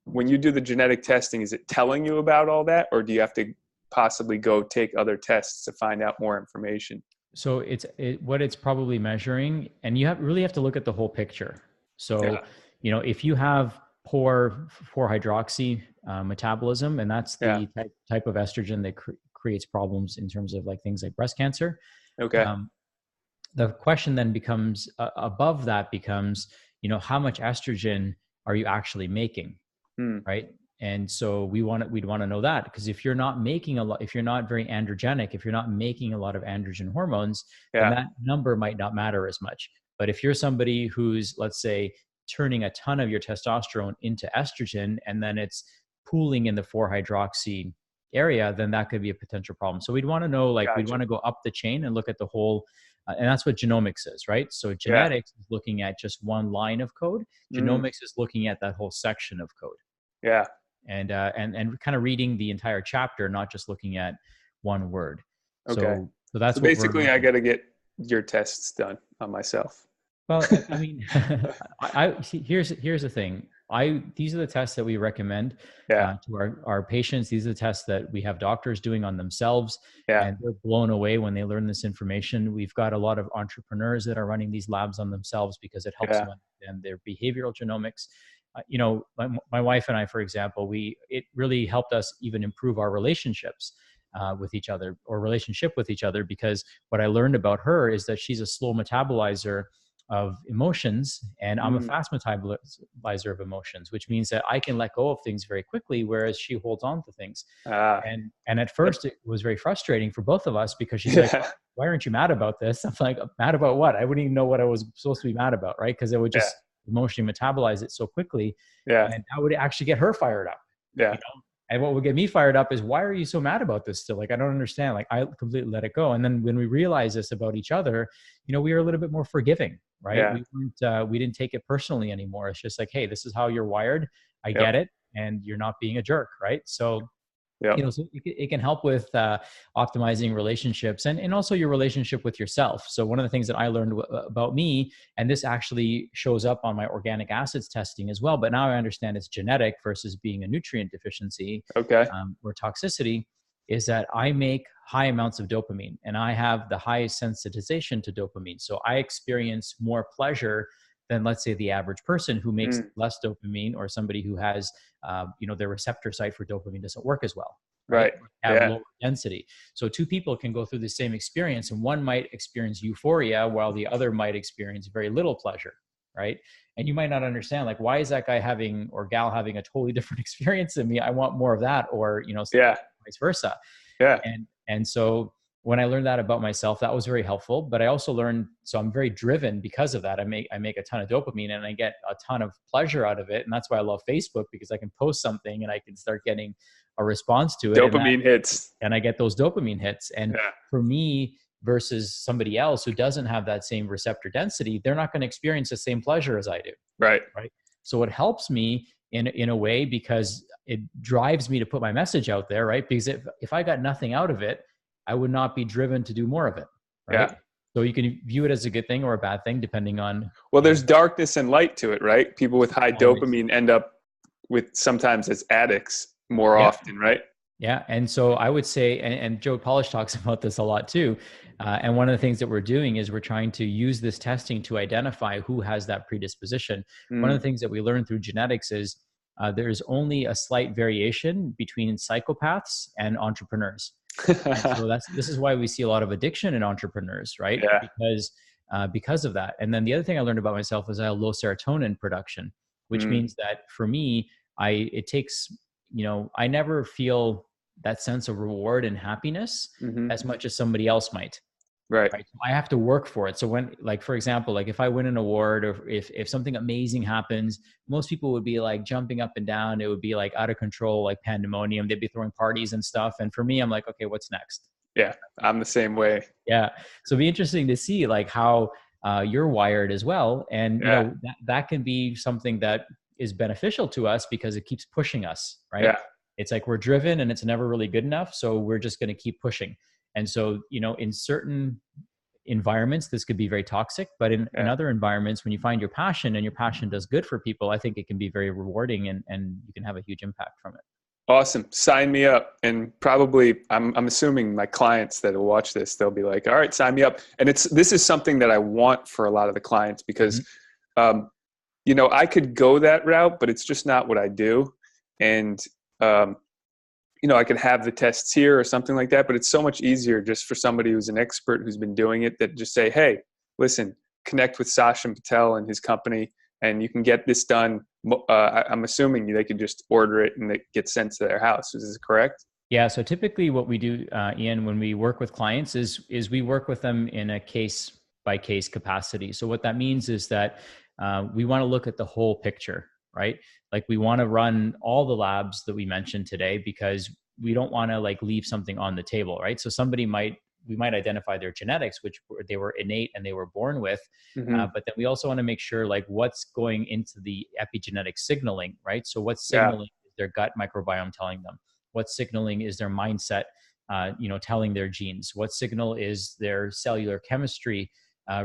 when you do the genetic testing, is it telling you about all that, or do you have to possibly go take other tests to find out more information? So what it's probably measuring, and you really have to look at the whole picture. So, Yeah. if you have poor 4-hydroxy metabolism, and that's Yeah. the type of estrogen that creates problems in terms of like things like breast cancer. Okay. Um, the question then becomes above that becomes, how much estrogen are you actually making? Hmm. Right? And so we'd want to know that, because if you're not making a lot, if you're not very androgenic, if you're not making a lot of androgen hormones, then Yeah. that number might not matter as much. But if you're somebody who's, let's say, turning a ton of your testosterone into estrogen, and then it's pooling in the 4-hydroxy area, then that could be a potential problem. So we'd want to know, like, we'd Gotcha. want to go up the chain and look at the whole, and that's what genomics is, right? So Yeah. genetics is looking at just one line of code. Mm. Genomics is looking at that whole section of code. Yeah. And kind of reading the entire chapter, not just looking at one word. Okay. So So that's what we're basically, I looking got at. to get your tests done on myself. Well, I mean, see, here's the thing. These are the tests that we recommend Yeah. to our patients. These are the tests that we have doctors doing on themselves, Yeah. and they're blown away when they learn this information. We've got a lot of entrepreneurs that are running these labs on themselves because it helps Yeah. them understand their behavioral genomics. My wife and I, for example, it really helped us even improve our relationships with each other, or relationship with each other, because what I learned about her is that she's a slow metabolizer of emotions, and I'm a Mm. fast metabolizer of emotions, which means that I can let go of things very quickly, whereas she holds on to things. Ah. And at first it was very frustrating for both of us, because she's like, Yeah. why aren't you mad about this? I'm like, mad about what? I wouldn't even know what I was supposed to be mad about, right? Because it would Yeah. just emotionally metabolize it so quickly, Yeah. and that would actually get her fired up, Yeah. and what would get me fired up is, why are you so mad about this still? Like, I don't understand. Like, I completely let it go. And then when we realized this about each other, we were a little bit more forgiving, right? Yeah. We didn't take it personally anymore. It's just like, hey, this is how you're wired. I Yep. get it. And you're not being a jerk, right? So Yep. so it can help with optimizing relationships, and also your relationship with yourself. So one of the things that I learned about me, and this actually shows up on my organic acids testing as well, but now I understand it's genetic versus being a nutrient deficiency Okay. or toxicity, is that I make high amounts of dopamine, and I have the highest sensitization to dopamine. So I experience more pleasure than, let's say, the average person who makes Mm. less dopamine, or somebody who has, their receptor site for dopamine doesn't work as well, right? Right. Have Yeah. lower density. So two people can go through the same experience, and one might experience euphoria while the other might experience very little pleasure, right? And you might not understand, like, why is that guy having, or gal having, a totally different experience than me? I want more of that, or Yeah. vice versa. Yeah. And so when I learned that about myself, that was very helpful. But I also learned, so I'm very driven because of that. I make a ton of dopamine, and I get a ton of pleasure out of it. And that's why I love Facebook, because I can post something and I can start getting a response to it. Dopamine hits. And I get those dopamine hits. And Yeah. for me, versus somebody else who doesn't have that same receptor density, they're not going to experience the same pleasure as I do. Right. Right. So it helps me in a way, because it drives me to put my message out there, right? Because if I got nothing out of it, I would not be driven to do more of it, right? Yeah. So you can view it as a good thing or a bad thing, depending on, Well, there's darkness and light to it, right? People with high always. dopamine end up with sometimes as addicts more Yeah. often, right? Yeah. And so I would say, and Joe Polish talks about this a lot too. And one of the things that we're doing is we're trying to use this testing to identify who has that predisposition. One of Mm. the things that we learned through genetics is there's only a slight variation between psychopaths and entrepreneurs. And so this is why we see a lot of addiction in entrepreneurs, right? Yeah. Because of that. And then the other thing I learned about myself is I have low serotonin production, which Mm. means that for me, it takes, I never feel that sense of reward and happiness Hmm. as much as somebody else might. Right. right? So I have to work for it. So when, like, for example, like if I win an award or if something amazing happens, most people would be like jumping up and down. It would be like out of control, like pandemonium. They'd be throwing parties and stuff. And for me, I'm like, okay, what's next? Yeah. I'm the same way. Yeah. So it'd be interesting to see like how you're wired as well. And, Yeah. that can be something that is beneficial to us because it keeps pushing us, right? Yeah. It's like we're driven and it's never really good enough. So we're just going to keep pushing. And so, in certain environments, this could be very toxic, but in Yeah. other environments, when you find your passion and your passion does good for people, I think it can be very rewarding and you can have a huge impact from it. Awesome. Sign me up. And probably I'm assuming my clients that will watch this, they'll be like, all right, sign me up. And this is something that I want for a lot of the clients because, um, I could go that route, but it's just not what I do. And, I could have the tests here or something like that, but it's so much easier just for somebody who's an expert who's been doing it that just say, hey, listen, connect with Sachin Patel and his company, and you can get this done. I'm assuming they could just order it and it gets sent to their house. Is this correct? Yeah. So typically what we do, Ian, when we work with clients is we work with them in a case by case capacity. So what that means is that we want to look at the whole picture, right? Like we want to run all the labs that we mentioned today because we don't want to like leave something on the table, right? So we might identify their genetics, which they were innate and they were born with. Mm-hmm. But then we also want to make sure like what's going into the epigenetic signaling, right? So what's Yeah. signaling is their gut microbiome telling them? What signaling is their mindset, telling their genes? What signal is their cellular chemistry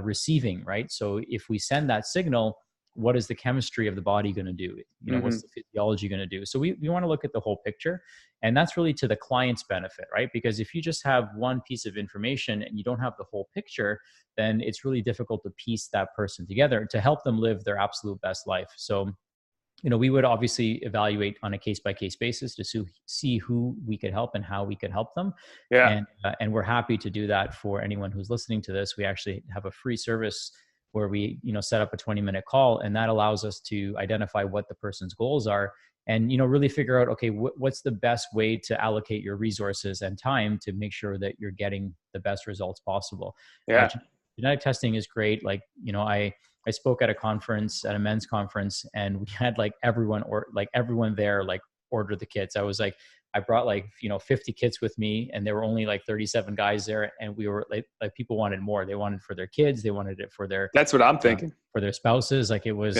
receiving, right? So if we send that signal, what is the chemistry of the body going to do? Mm-hmm. What's the physiology going to do? So we want to look at the whole picture. And that's really to the client's benefit, right? Because if you just have one piece of information and you don't have the whole picture, then it's really difficult to piece that person together to help them live their absolute best life. So we would obviously evaluate on a case by case basis to see who we could help and how we could help them. Yeah. And we're happy to do that for anyone who's listening to this. We actually have a free service where we, set up a 20-minute call, and that allows us to identify what the person's goals are and, really figure out, okay, what's the best way to allocate your resources and time to make sure that you're getting the best results possible. Yeah. Genetic testing is great. Like, I spoke at a men's conference, and we had like everyone there like order the kits. I brought 50 kits with me, and there were only like 37 guys there, and we were like people wanted more. They wanted for their kids, they wanted it for their That's what I'm thinking. For their spouses. Like it was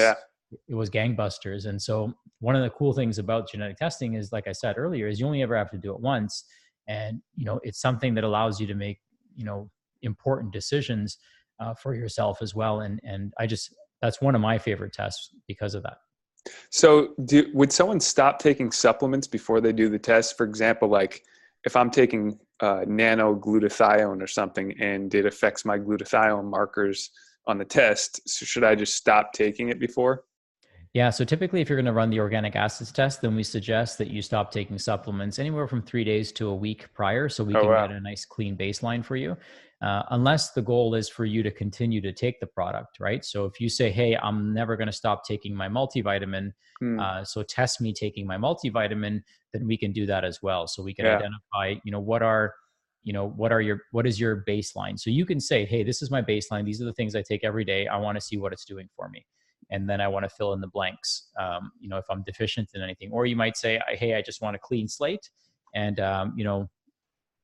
gangbusters. And so one of the cool things about genetic testing is, like I said earlier, is you only ever have to do it once, and it's something that allows you to make important decisions for yourself as well. And that's one of my favorite tests because of that. So would someone stop taking supplements before they do the test? For example, like if I'm taking nanoglutathione or something and it affects my glutathione markers on the test, so should I just stop taking it before? Yeah. So typically if you're going to run the organic acids test, then we suggest that you stop taking supplements anywhere from 3 days to a week prior, so we can get a nice clean baseline for you. Unless the goal is for you to continue to take the product, right? So if you say, hey, I'm never going to stop taking my multivitamin, so test me taking my multivitamin, then we can do that as well. So we can identify, what is your baseline? So you can say, hey, this is my baseline. These are the things I take every day. I want to see what it's doing for me. And then I want to fill in the blanks, if I'm deficient in anything. Or you might say, hey, I just want a clean slate. And,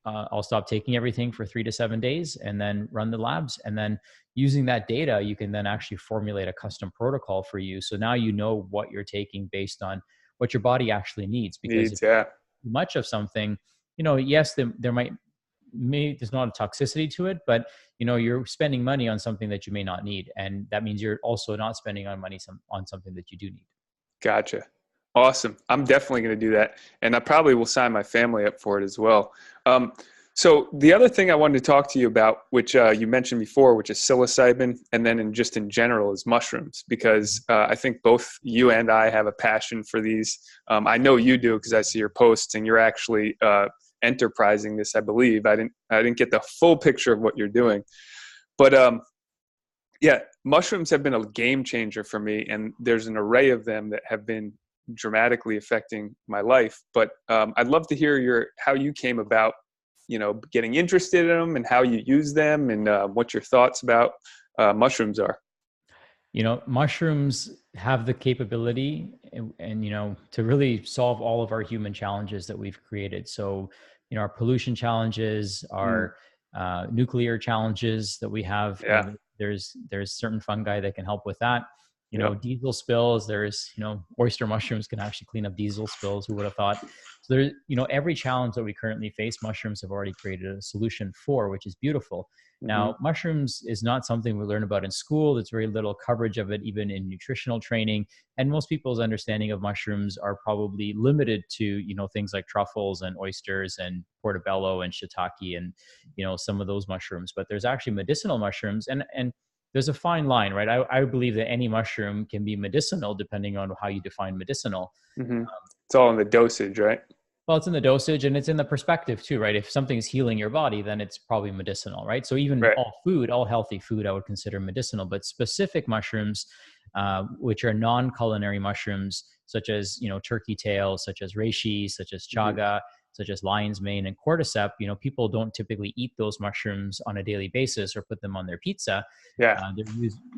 I'll stop taking everything for 3 to 7 days and then run the labs. And then using that data, you can then actually formulate a custom protocol for you. So now you know what you're taking based on what your body actually needs. Because if too much of something, yes, there's not a toxicity to it, but you're spending money on something that you may not need. And that means you're also not spending on something that you do need. Gotcha. Awesome. I'm definitely going to do that. And I probably will sign my family up for it as well. So the other thing I wanted to talk to you about, which you mentioned before, which is psilocybin, and then in general is mushrooms, because I think both you and I have a passion for these. I know you do because I see your posts, and you're actually enterprising this, I believe. I didn't get the full picture of what you're doing. But mushrooms have been a game changer for me, and there's an array of them that have been dramatically affecting my life. But I'd love to hear how you came about getting interested in them and how you use them, and what your thoughts about mushrooms are. Mushrooms have the capability and to really solve all of our human challenges that we've created. So, our pollution challenges, our nuclear challenges that we have, Yeah. there's certain fungi that can help with that. Yep. Diesel spills, there's, oyster mushrooms can actually clean up diesel spills. Who would have thought? So there's, every challenge that we currently face, mushrooms have already created a solution for, which is beautiful. Now, mushrooms is not something we learn about in school. There's very little coverage of it, even in nutritional training. And most people's understanding of mushrooms are probably limited to, things like truffles and oysters and portobello and shiitake and, some of those mushrooms. But there's actually medicinal mushrooms, and there's a fine line, right? I believe that any mushroom can be medicinal depending on how you define medicinal. It's all in the dosage, right? Well, it's in the dosage and it's in the perspective too, right? If something's healing your body, then it's probably medicinal, right? So even all healthy food, I would consider medicinal, but specific mushrooms, which are non-culinary mushrooms, such as, turkey tail, such as reishi, such as chaga, such as lion's mane and cordyceps, people don't typically eat those mushrooms on a daily basis or put them on their pizza. Yeah.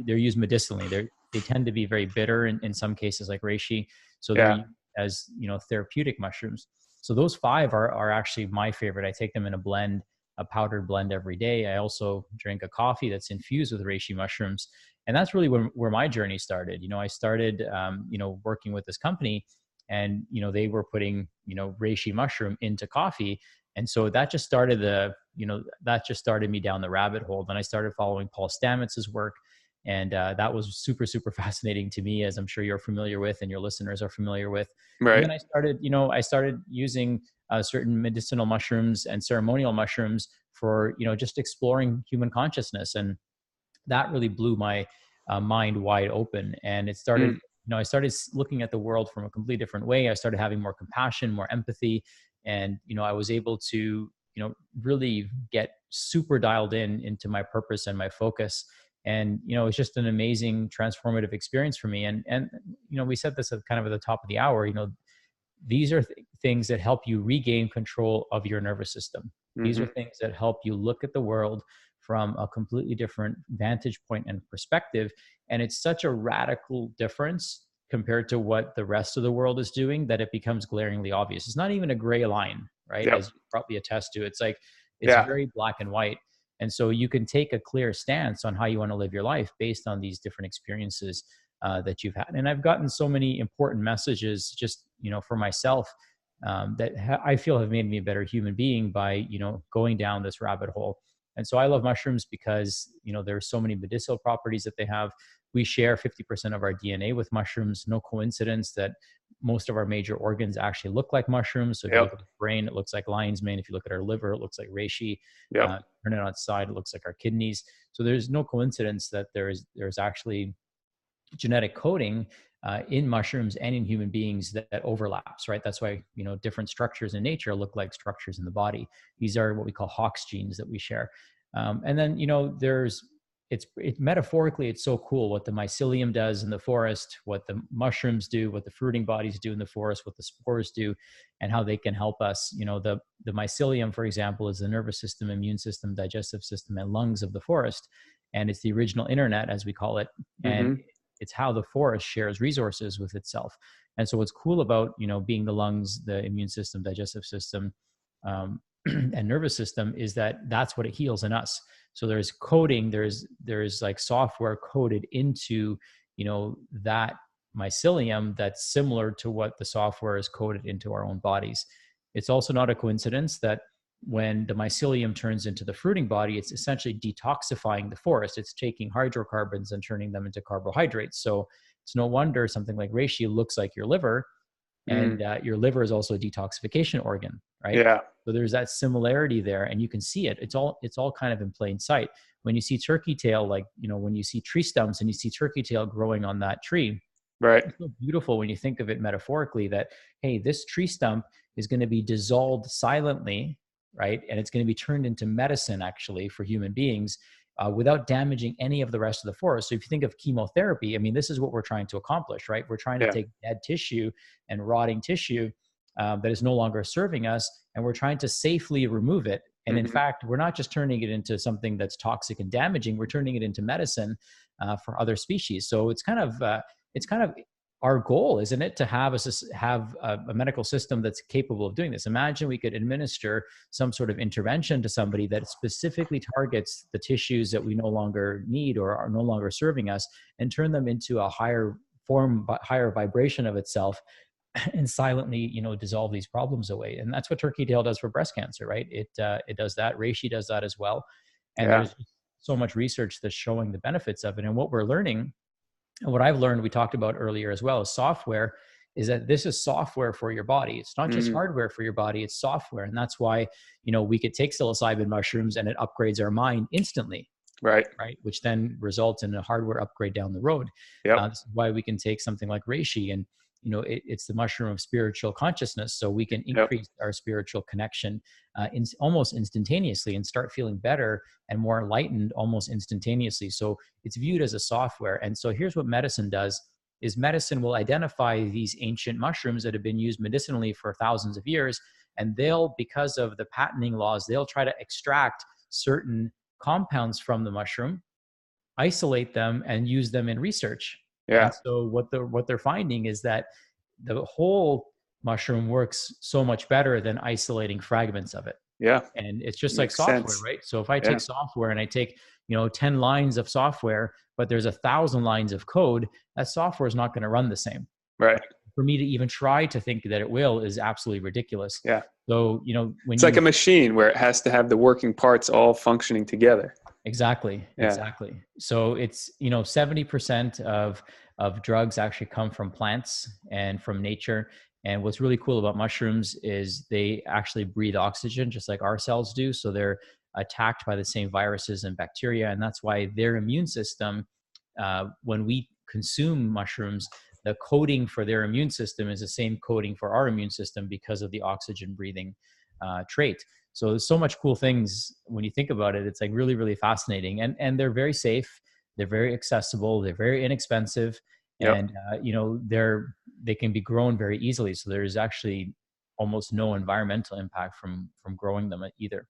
They're used medicinally. They tend to be very bitter in some cases, like reishi. So Yeah. they're used as, therapeutic mushrooms. So those 5 are actually my favorite. I take them in a powdered blend every day. I also drink a coffee that's infused with reishi mushrooms. And that's really where my journey started. I started, working with this company, and, they were putting, reishi mushroom into coffee. And so that just started me down the rabbit hole. Then I started following Paul Stamets's work. And that was super, super fascinating to me, as I'm sure you're familiar with and your listeners are familiar with. Right. And then I started using certain medicinal mushrooms and ceremonial mushrooms for, just exploring human consciousness. And that really blew my mind wide open. And it started, I started looking at the world from a completely different way. I started having more compassion, more empathy. And, I was able to, really get super dialed into my purpose and my focus. And, it's just an amazing transformative experience for me. And we said this at kind of at the top of the hour, these are things that help you regain control of your nervous system. These are things that help you look at the world from a completely different vantage point and perspective. And it's such a radical difference compared to what the rest of the world is doing that it becomes glaringly obvious. It's not even a gray line, right? Yep. As you probably attest to. It's like, it's very black and white. And so you can take a clear stance on how you want to live your life based on these different experiences that you've had. And I've gotten so many important messages just, for myself that I feel have made me a better human being by, going down this rabbit hole. And so I love mushrooms because, there's so many medicinal properties that they have. We share 50% of our DNA with mushrooms. No coincidence that most of our major organs actually look like mushrooms. So if you look at the brain, it looks like lion's mane. If you look at our liver, it looks like reishi. Turn it on its side, it looks like our kidneys. So there's no coincidence that there's actually genetic coding in mushrooms and in human beings that overlaps, right? That's why, different structures in nature look like structures in the body. These are what we call Hox genes that we share. And then, metaphorically, it's so cool what the mycelium does in the forest, what the mushrooms do, what the fruiting bodies do in the forest, what the spores do, and how they can help us. The mycelium, for example, is the nervous system, immune system, digestive system, and lungs of the forest. And it's the original internet, as we call it. And it's how the forest shares resources with itself. And so what's cool about, being the lungs, the immune system, digestive system, and nervous system is that that's what it heals in us. So there's coding, there's like software coded into, that mycelium that's similar to what the software is coded into our own bodies. It's also not a coincidence that when the mycelium turns into the fruiting body, it's essentially detoxifying the forest. It's taking hydrocarbons and turning them into carbohydrates. So it's no wonder something like reishi looks like your liver, and your liver is also a detoxification organ, right? Yeah. So there's that similarity there, and you can see it. It's all kind of in plain sight. When you see turkey tail, like, when you see tree stumps and you see turkey tail growing on that tree, right? It's so beautiful when you think of it metaphorically that, hey, this tree stump is going to be dissolved silently, right? And it's going to be turned into medicine actually for human beings without damaging any of the rest of the forest. So if you think of chemotherapy, I mean, this is what we're trying to accomplish, right? We're trying to take dead tissue and rotting tissue that is no longer serving us, and we're trying to safely remove it And in fact, we're not just turning it into something that's toxic and damaging, we're turning it into medicine for other species. So it's kind of our goal, isn't it, to have a medical system that's capable of doing this. Imagine we could administer some sort of intervention to somebody that specifically targets the tissues that we no longer need or are no longer serving us, and turn them into a higher form, higher vibration of itself, and silently, dissolve these problems away. And that's what turkey tail does for breast cancer, right? It does that. Reishi does that as well. And there's so much research that's showing the benefits of it. And what we're learning, and what I've learned, we talked about earlier as well, is software, is that this is software for your body. It's not just hardware for your body, it's software. And that's why, we could take psilocybin mushrooms and it upgrades our mind instantly. Right. Which then results in a hardware upgrade down the road. This is why we can take something like reishi, and it's the mushroom of spiritual consciousness. So we can increase our spiritual connection almost instantaneously, and start feeling better and more enlightened almost instantaneously. So it's viewed as a software. And so here's what medicine does, is medicine will identify these ancient mushrooms that have been used medicinally for thousands of years. And they'll, because of the patenting laws, they'll try to extract certain compounds from the mushroom, isolate them, and use them in research. And so what they're finding is that the whole mushroom works so much better than isolating fragments of it. And it's just like software, right? So if I take software and I take 10 lines of software, but there's 1,000 lines of code, that software is not going to run the same. For me to even try to think that it will is absolutely ridiculous. So when it's like a machine where it has to have the working parts all functioning together. Exactly. So it's 70% of drugs actually come from plants and from nature. And what's really cool about mushrooms is they actually breathe oxygen just like our cells do. So they're attacked by the same viruses and bacteria, and that's why their immune system, when we consume mushrooms, the coding for their immune system is the same coding for our immune system because of the oxygen breathing trait. So there's so much cool things when you think about it. It's like really, really fascinating, and they're very safe. They're very accessible. They're very inexpensive, and they can be grown very easily. So there's actually almost no environmental impact from growing them either.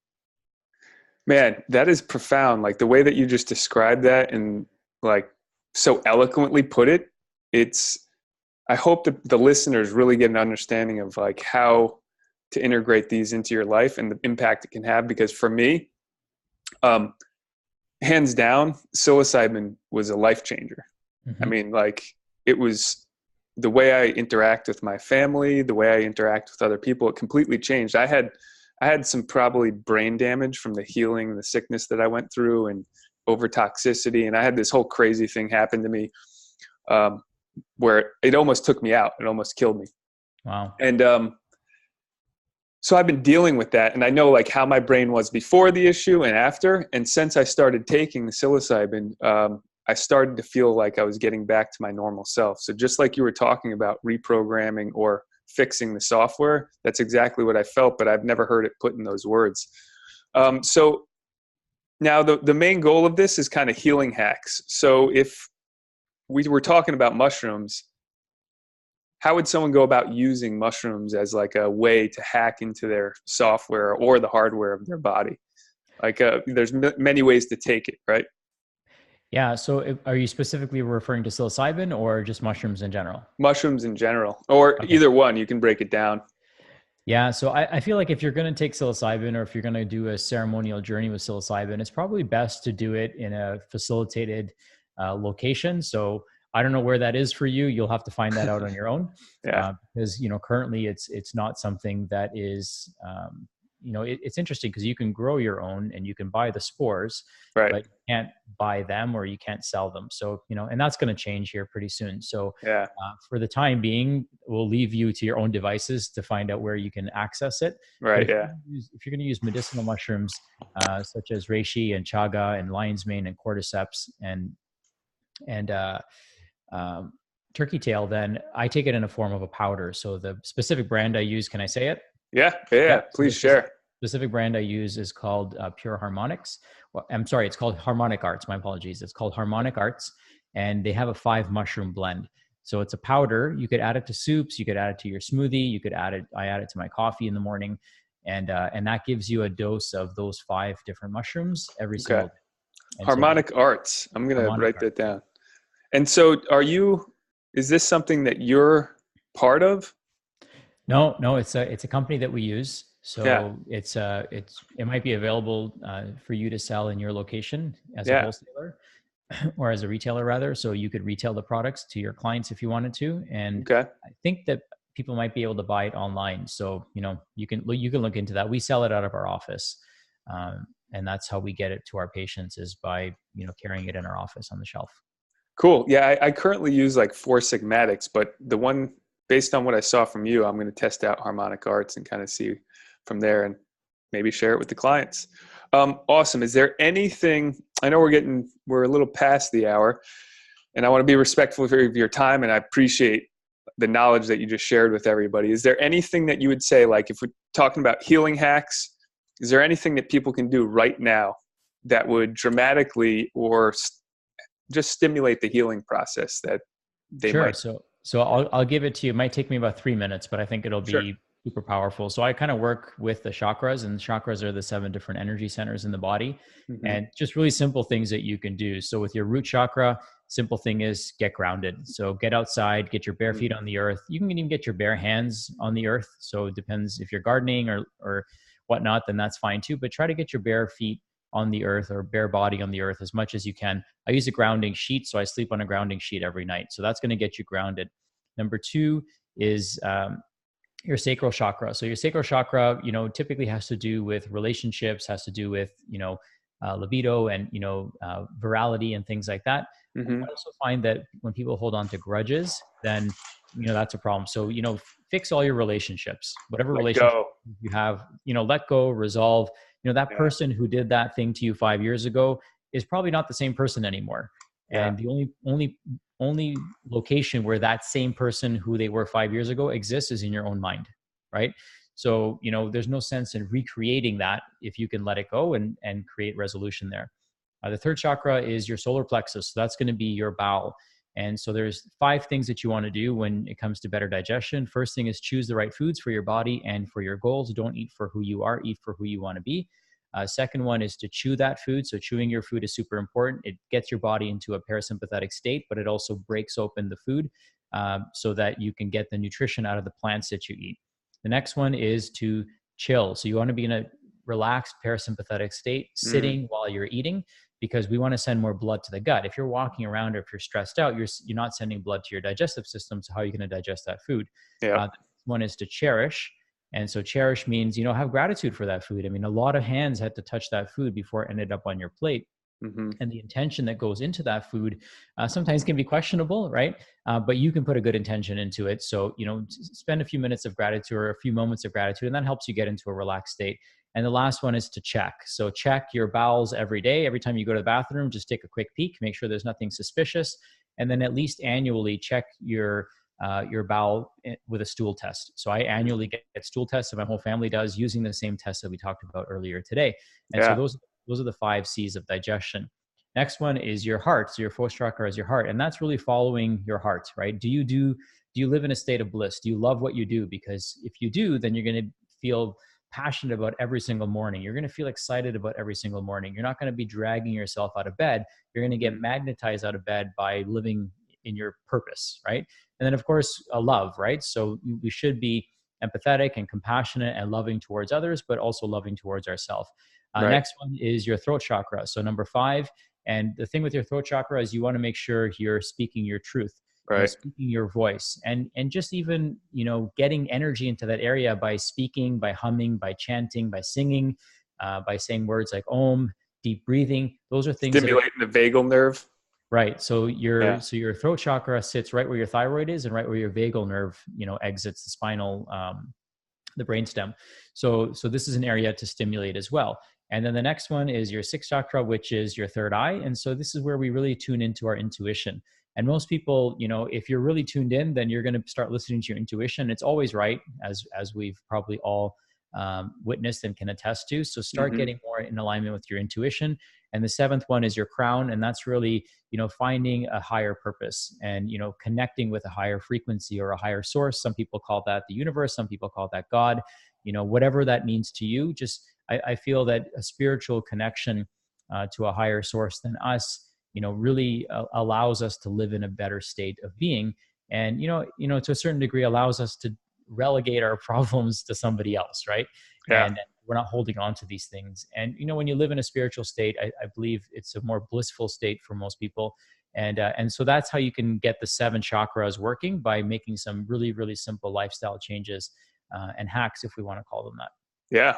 Man, that is profound. Like the way that you just described that and like so eloquently put it, I hope that the listeners really get an understanding of like how to integrate these into your life and the impact it can have. Because for me, hands down, psilocybin was a life changer. I mean, like it was the way I interact with my family, the way I interact with other people, it completely changed. I had some probably brain damage from the healing, the sickness that I went through, and over toxicity. And I had this whole crazy thing happen to me where it almost took me out. It almost killed me. Wow. And so I've been dealing with that, and I know like how my brain was before the issue and after. And since I started taking the psilocybin, I started to feel like I was getting back to my normal self. So just like you were talking about reprogramming or fixing the software, that's exactly what I felt, but I've never heard it put in those words. So now the main goal of this is kind of healing hacks. So if we were talking about mushrooms, how would someone go about using mushrooms as like a way to hack into their software or the hardware of their body? Like there's many ways to take it, right? Yeah. So are you specifically referring to psilocybin or just mushrooms in general? Mushrooms in general, or either one, you can break it down. Yeah. So I feel like if you're going to take psilocybin, or if you're going to do a ceremonial journey with psilocybin, it's probably best to do it in a facilitated location. So I don't know where that is for you. You'll have to find that out on your own. Because, currently it's not something that is, it's interesting because you can grow your own and you can buy the spores, but you can't buy them or you can't sell them. So, and that's going to change here pretty soon. So for the time being, we'll leave you to your own devices to find out where you can access it. If you're going to use medicinal mushrooms, such as reishi and chaga and lion's mane and cordyceps and turkey tail, then I take it in a form of a powder. So the specific brand I use, can I say it? Yeah. Please share. Specific brand I use is called Pure Harmonics. Well, I'm sorry, it's called Harmonic Arts. My apologies. It's called Harmonic Arts, and they have a 5 mushroom blend. So it's a powder. You could add it to soups. You could add it to your smoothie. You could add it. I add it to my coffee in the morning, And that gives you a dose of those 5 different mushrooms every Okay. single day. And so Harmonic arts. I'm going to harmonic write that arts. down. And so is this something that you're part of? No, it's a company that we use. Yeah. So it might be available for you to sell in your location as a Yeah. wholesaler or as a retailer rather. So you could retail the products to your clients if you wanted to. And Okay. I think that people might be able to buy it online. So, you can look into that. We sell it out of our office. And that's how we get it to our patients, is by, carrying it in our office on the shelf. Cool. Yeah. I currently use like Four Sigmatics, but the one based on what I saw from you, I'm going to test out harmonic arts and kind of see from there and maybe share it with the clients. Awesome. Is there anything, I know we're a little past the hour, and I want to be respectful of your time, and I appreciate the knowledge that you just shared with everybody. Is there anything that you would say, like if we're talking about healing hacks, is there anything that people can do right now that would dramatically or just stimulate the healing process that they Sure. might? So I'll give it to you. It might take me about 3 minutes, but I think it'll Sure. be super powerful. So I kind of work with the chakras, and chakras are the 7 different energy centers in the body, Mm-hmm. and just really simple things that you can do. So with your root chakra, simple thing is get grounded. So get outside, get your bare feet on the earth. You can even get your bare hands on the earth. So it depends if you're gardening or whatnot, then that's fine too. But try to get your bare feet on the earth, or bare body on the earth, as much as you can. I use a grounding sheet, so I sleep on a grounding sheet every night. So that's going to get you grounded. Number 2 is your sacral chakra. So your sacral chakra, typically has to do with relationships, has to do with, libido and, virality and things like that. Mm-hmm. I also find that when people hold on to grudges, then, that's a problem. So, fix all your relationships, whatever Let relationship go. you have, let go, resolve. That Yeah. person who did that thing to you 5 years ago is probably not the same person anymore. Yeah. And the only location where that same person who they were 5 years ago exists is in your own mind, right? So, there's no sense in recreating that if you can let it go and create resolution there. The 3rd chakra is your solar plexus. So that's going to be your bowel. And so there's 5 things that you want to do when it comes to better digestion. First thing is choose the right foods for your body and for your goals. Don't eat for who you are, eat for who you want to be. Second one is to chew that food. So chewing your food is super important. It gets your body into a parasympathetic state, but it also breaks open the food so that you can get the nutrition out of the plants that you eat. The next one is to chill. So you want to be in a relaxed parasympathetic state, sitting while you're eating, because we want to send more blood to the gut. If you're walking around or if you're stressed out, you're not sending blood to your digestive system. So how are you going to digest that food? Yeah. The next one is to cherish. And so cherish means, have gratitude for that food. I mean, a lot of hands had to touch that food before it ended up on your plate. Mm-hmm. And the intention that goes into that food sometimes can be questionable, right? But you can put a good intention into it. So, spend a few minutes of gratitude or a few moments of gratitude, and that helps you get into a relaxed state. And the last one is to check. So check your bowels every day. Every time you go to the bathroom, just take a quick peek, make sure there's nothing suspicious. And then at least annually check your bowel with a stool test. So I annually get stool tests, and my whole family does, using the same test that we talked about earlier today. And so those are the 5 C's of digestion. Next one is your heart. So your 4th chakra is your heart, and that's really following your heart, right? Do you live in a state of bliss? Do you love what you do? Because if you do, then you're going to feel passionate about every single morning. You're going to feel excited about every single morning. You're not going to be dragging yourself out of bed. You're going to get magnetized out of bed by living in your purpose, right? And then, of course, love, right? So we should be empathetic and compassionate and loving towards others, but also loving towards ourselves. Right. Next one is your throat chakra. So number 5. And the thing with your throat chakra is you want to make sure you're speaking your truth, Right. speaking your voice, and just even, getting energy into that area by speaking, by humming, by chanting, by singing, by saying words like Om, deep breathing. Those are things Stimulating the vagal nerve. Right. So your throat chakra sits right where your thyroid is and right where your vagal nerve, exits the spinal, the brainstem. So this is an area to stimulate as well. And then the next one is your 6th chakra, which is your 3rd eye. And so this is where we really tune into our intuition. And most people, if you're really tuned in, then you're going to start listening to your intuition. It's always right, as we've probably all witnessed and can attest to. So start getting more in alignment with your intuition. And the 7th one is your crown. And that's really, finding a higher purpose and, connecting with a higher frequency or a higher source. Some people call that the universe. Some people call that God. whatever that means to you. Just, I feel that a spiritual connection to a higher source than us, really allows us to live in a better state of being. And, to a certain degree allows us to relegate our problems to somebody else. Right. Yeah. And we're not holding on to these things. And, when you live in a spiritual state, I believe it's a more blissful state for most people. And so that's how you can get the 7 chakras working, by making some really, really simple lifestyle changes and hacks, if we want to call them that. Yeah.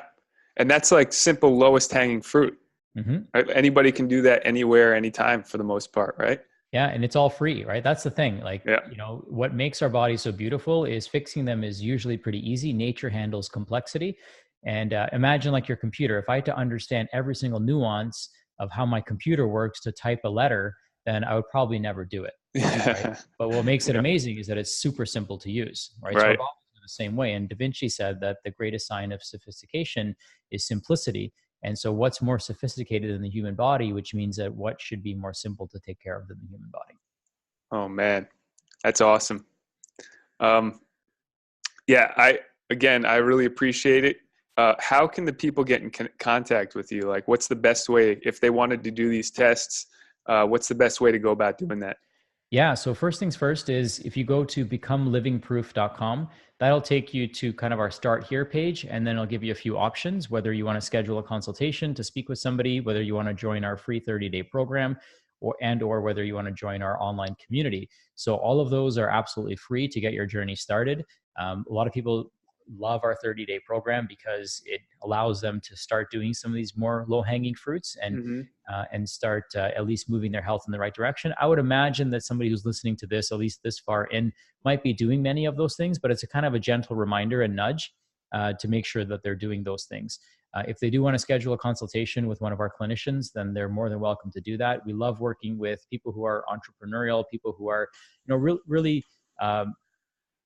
And that's like simple, lowest hanging fruit. Mm-hmm. Right? Anybody can do that anywhere, anytime for the most part, right? Yeah. And it's all free, right? That's the thing. Like, Yeah. What makes our bodies so beautiful is fixing them is usually pretty easy. Nature handles complexity. And imagine like your computer. If I had to understand every single nuance of how my computer works to type a letter, then I would probably never do it. Right? But what makes it amazing is that it's super simple to use, right? So our bodies are the same way. And Da Vinci said that the greatest sign of sophistication is simplicity. And so what's more sophisticated than the human body, which means that what should be more simple to take care of than the human body? Oh man, that's awesome. Yeah, I really appreciate it. How can the people get in contact with you? Like, what's the best way if they wanted to do these tests? What's the best way to go about doing that? Yeah. So first things first is, if you go to becomelivingproof.com, that'll take you to kind of our start here page. And then it'll give you a few options, whether you want to schedule a consultation to speak with somebody, whether you want to join our free 30-day program, or whether you want to join our online community. So all of those are absolutely free to get your journey started. A lot of people love our 30-day program because it allows them to start doing some of these more low-hanging fruits and start at least moving their health in the right direction. I would imagine that somebody who's listening to this, at least this far in, might be doing many of those things, but it's a kind of a gentle reminder and nudge to make sure that they're doing those things. If they do want to schedule a consultation with one of our clinicians, then they're more than welcome to do that. We love working with people who are entrepreneurial, people who are, really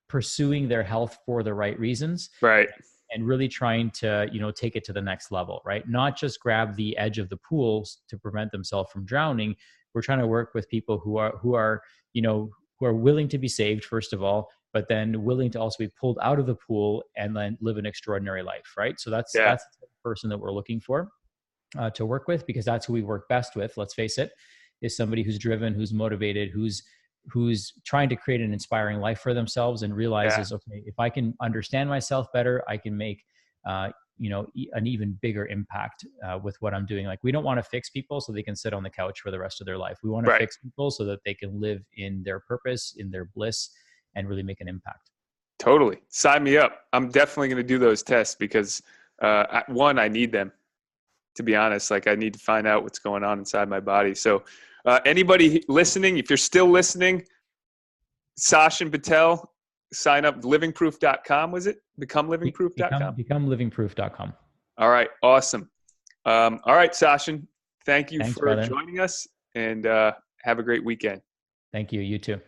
pursuing their health for the right reasons. Right. And really trying to, take it to the next level, right? Not just grab the edge of the pool to prevent themselves from drowning. We're trying to work with people who are willing to be saved, first of all, but then willing to also be pulled out of the pool and then live an extraordinary life, right? So that's the person that we're looking for to work with, because that's who we work best with. Let's face it, is somebody who's driven, who's motivated, who's trying to create an inspiring life for themselves and realizes, okay, if I can understand myself better, I can make, an even bigger impact with what I'm doing. Like, we don't want to fix people so they can sit on the couch for the rest of their life. We want to fix people so that they can live in their purpose, in their bliss, and really make an impact. Totally. Sign me up. I'm definitely going to do those tests because one, I need them, to be honest. Like, I need to find out what's going on inside my body. So anybody listening, if you're still listening, Sachin Patel, sign up. Livingproof.com, was it? Becomelivingproof.com? Becomelivingproof.com. All right. Awesome. All right, Sachin. Thanks, for brother. joining us, and have a great weekend. Thank you. You too.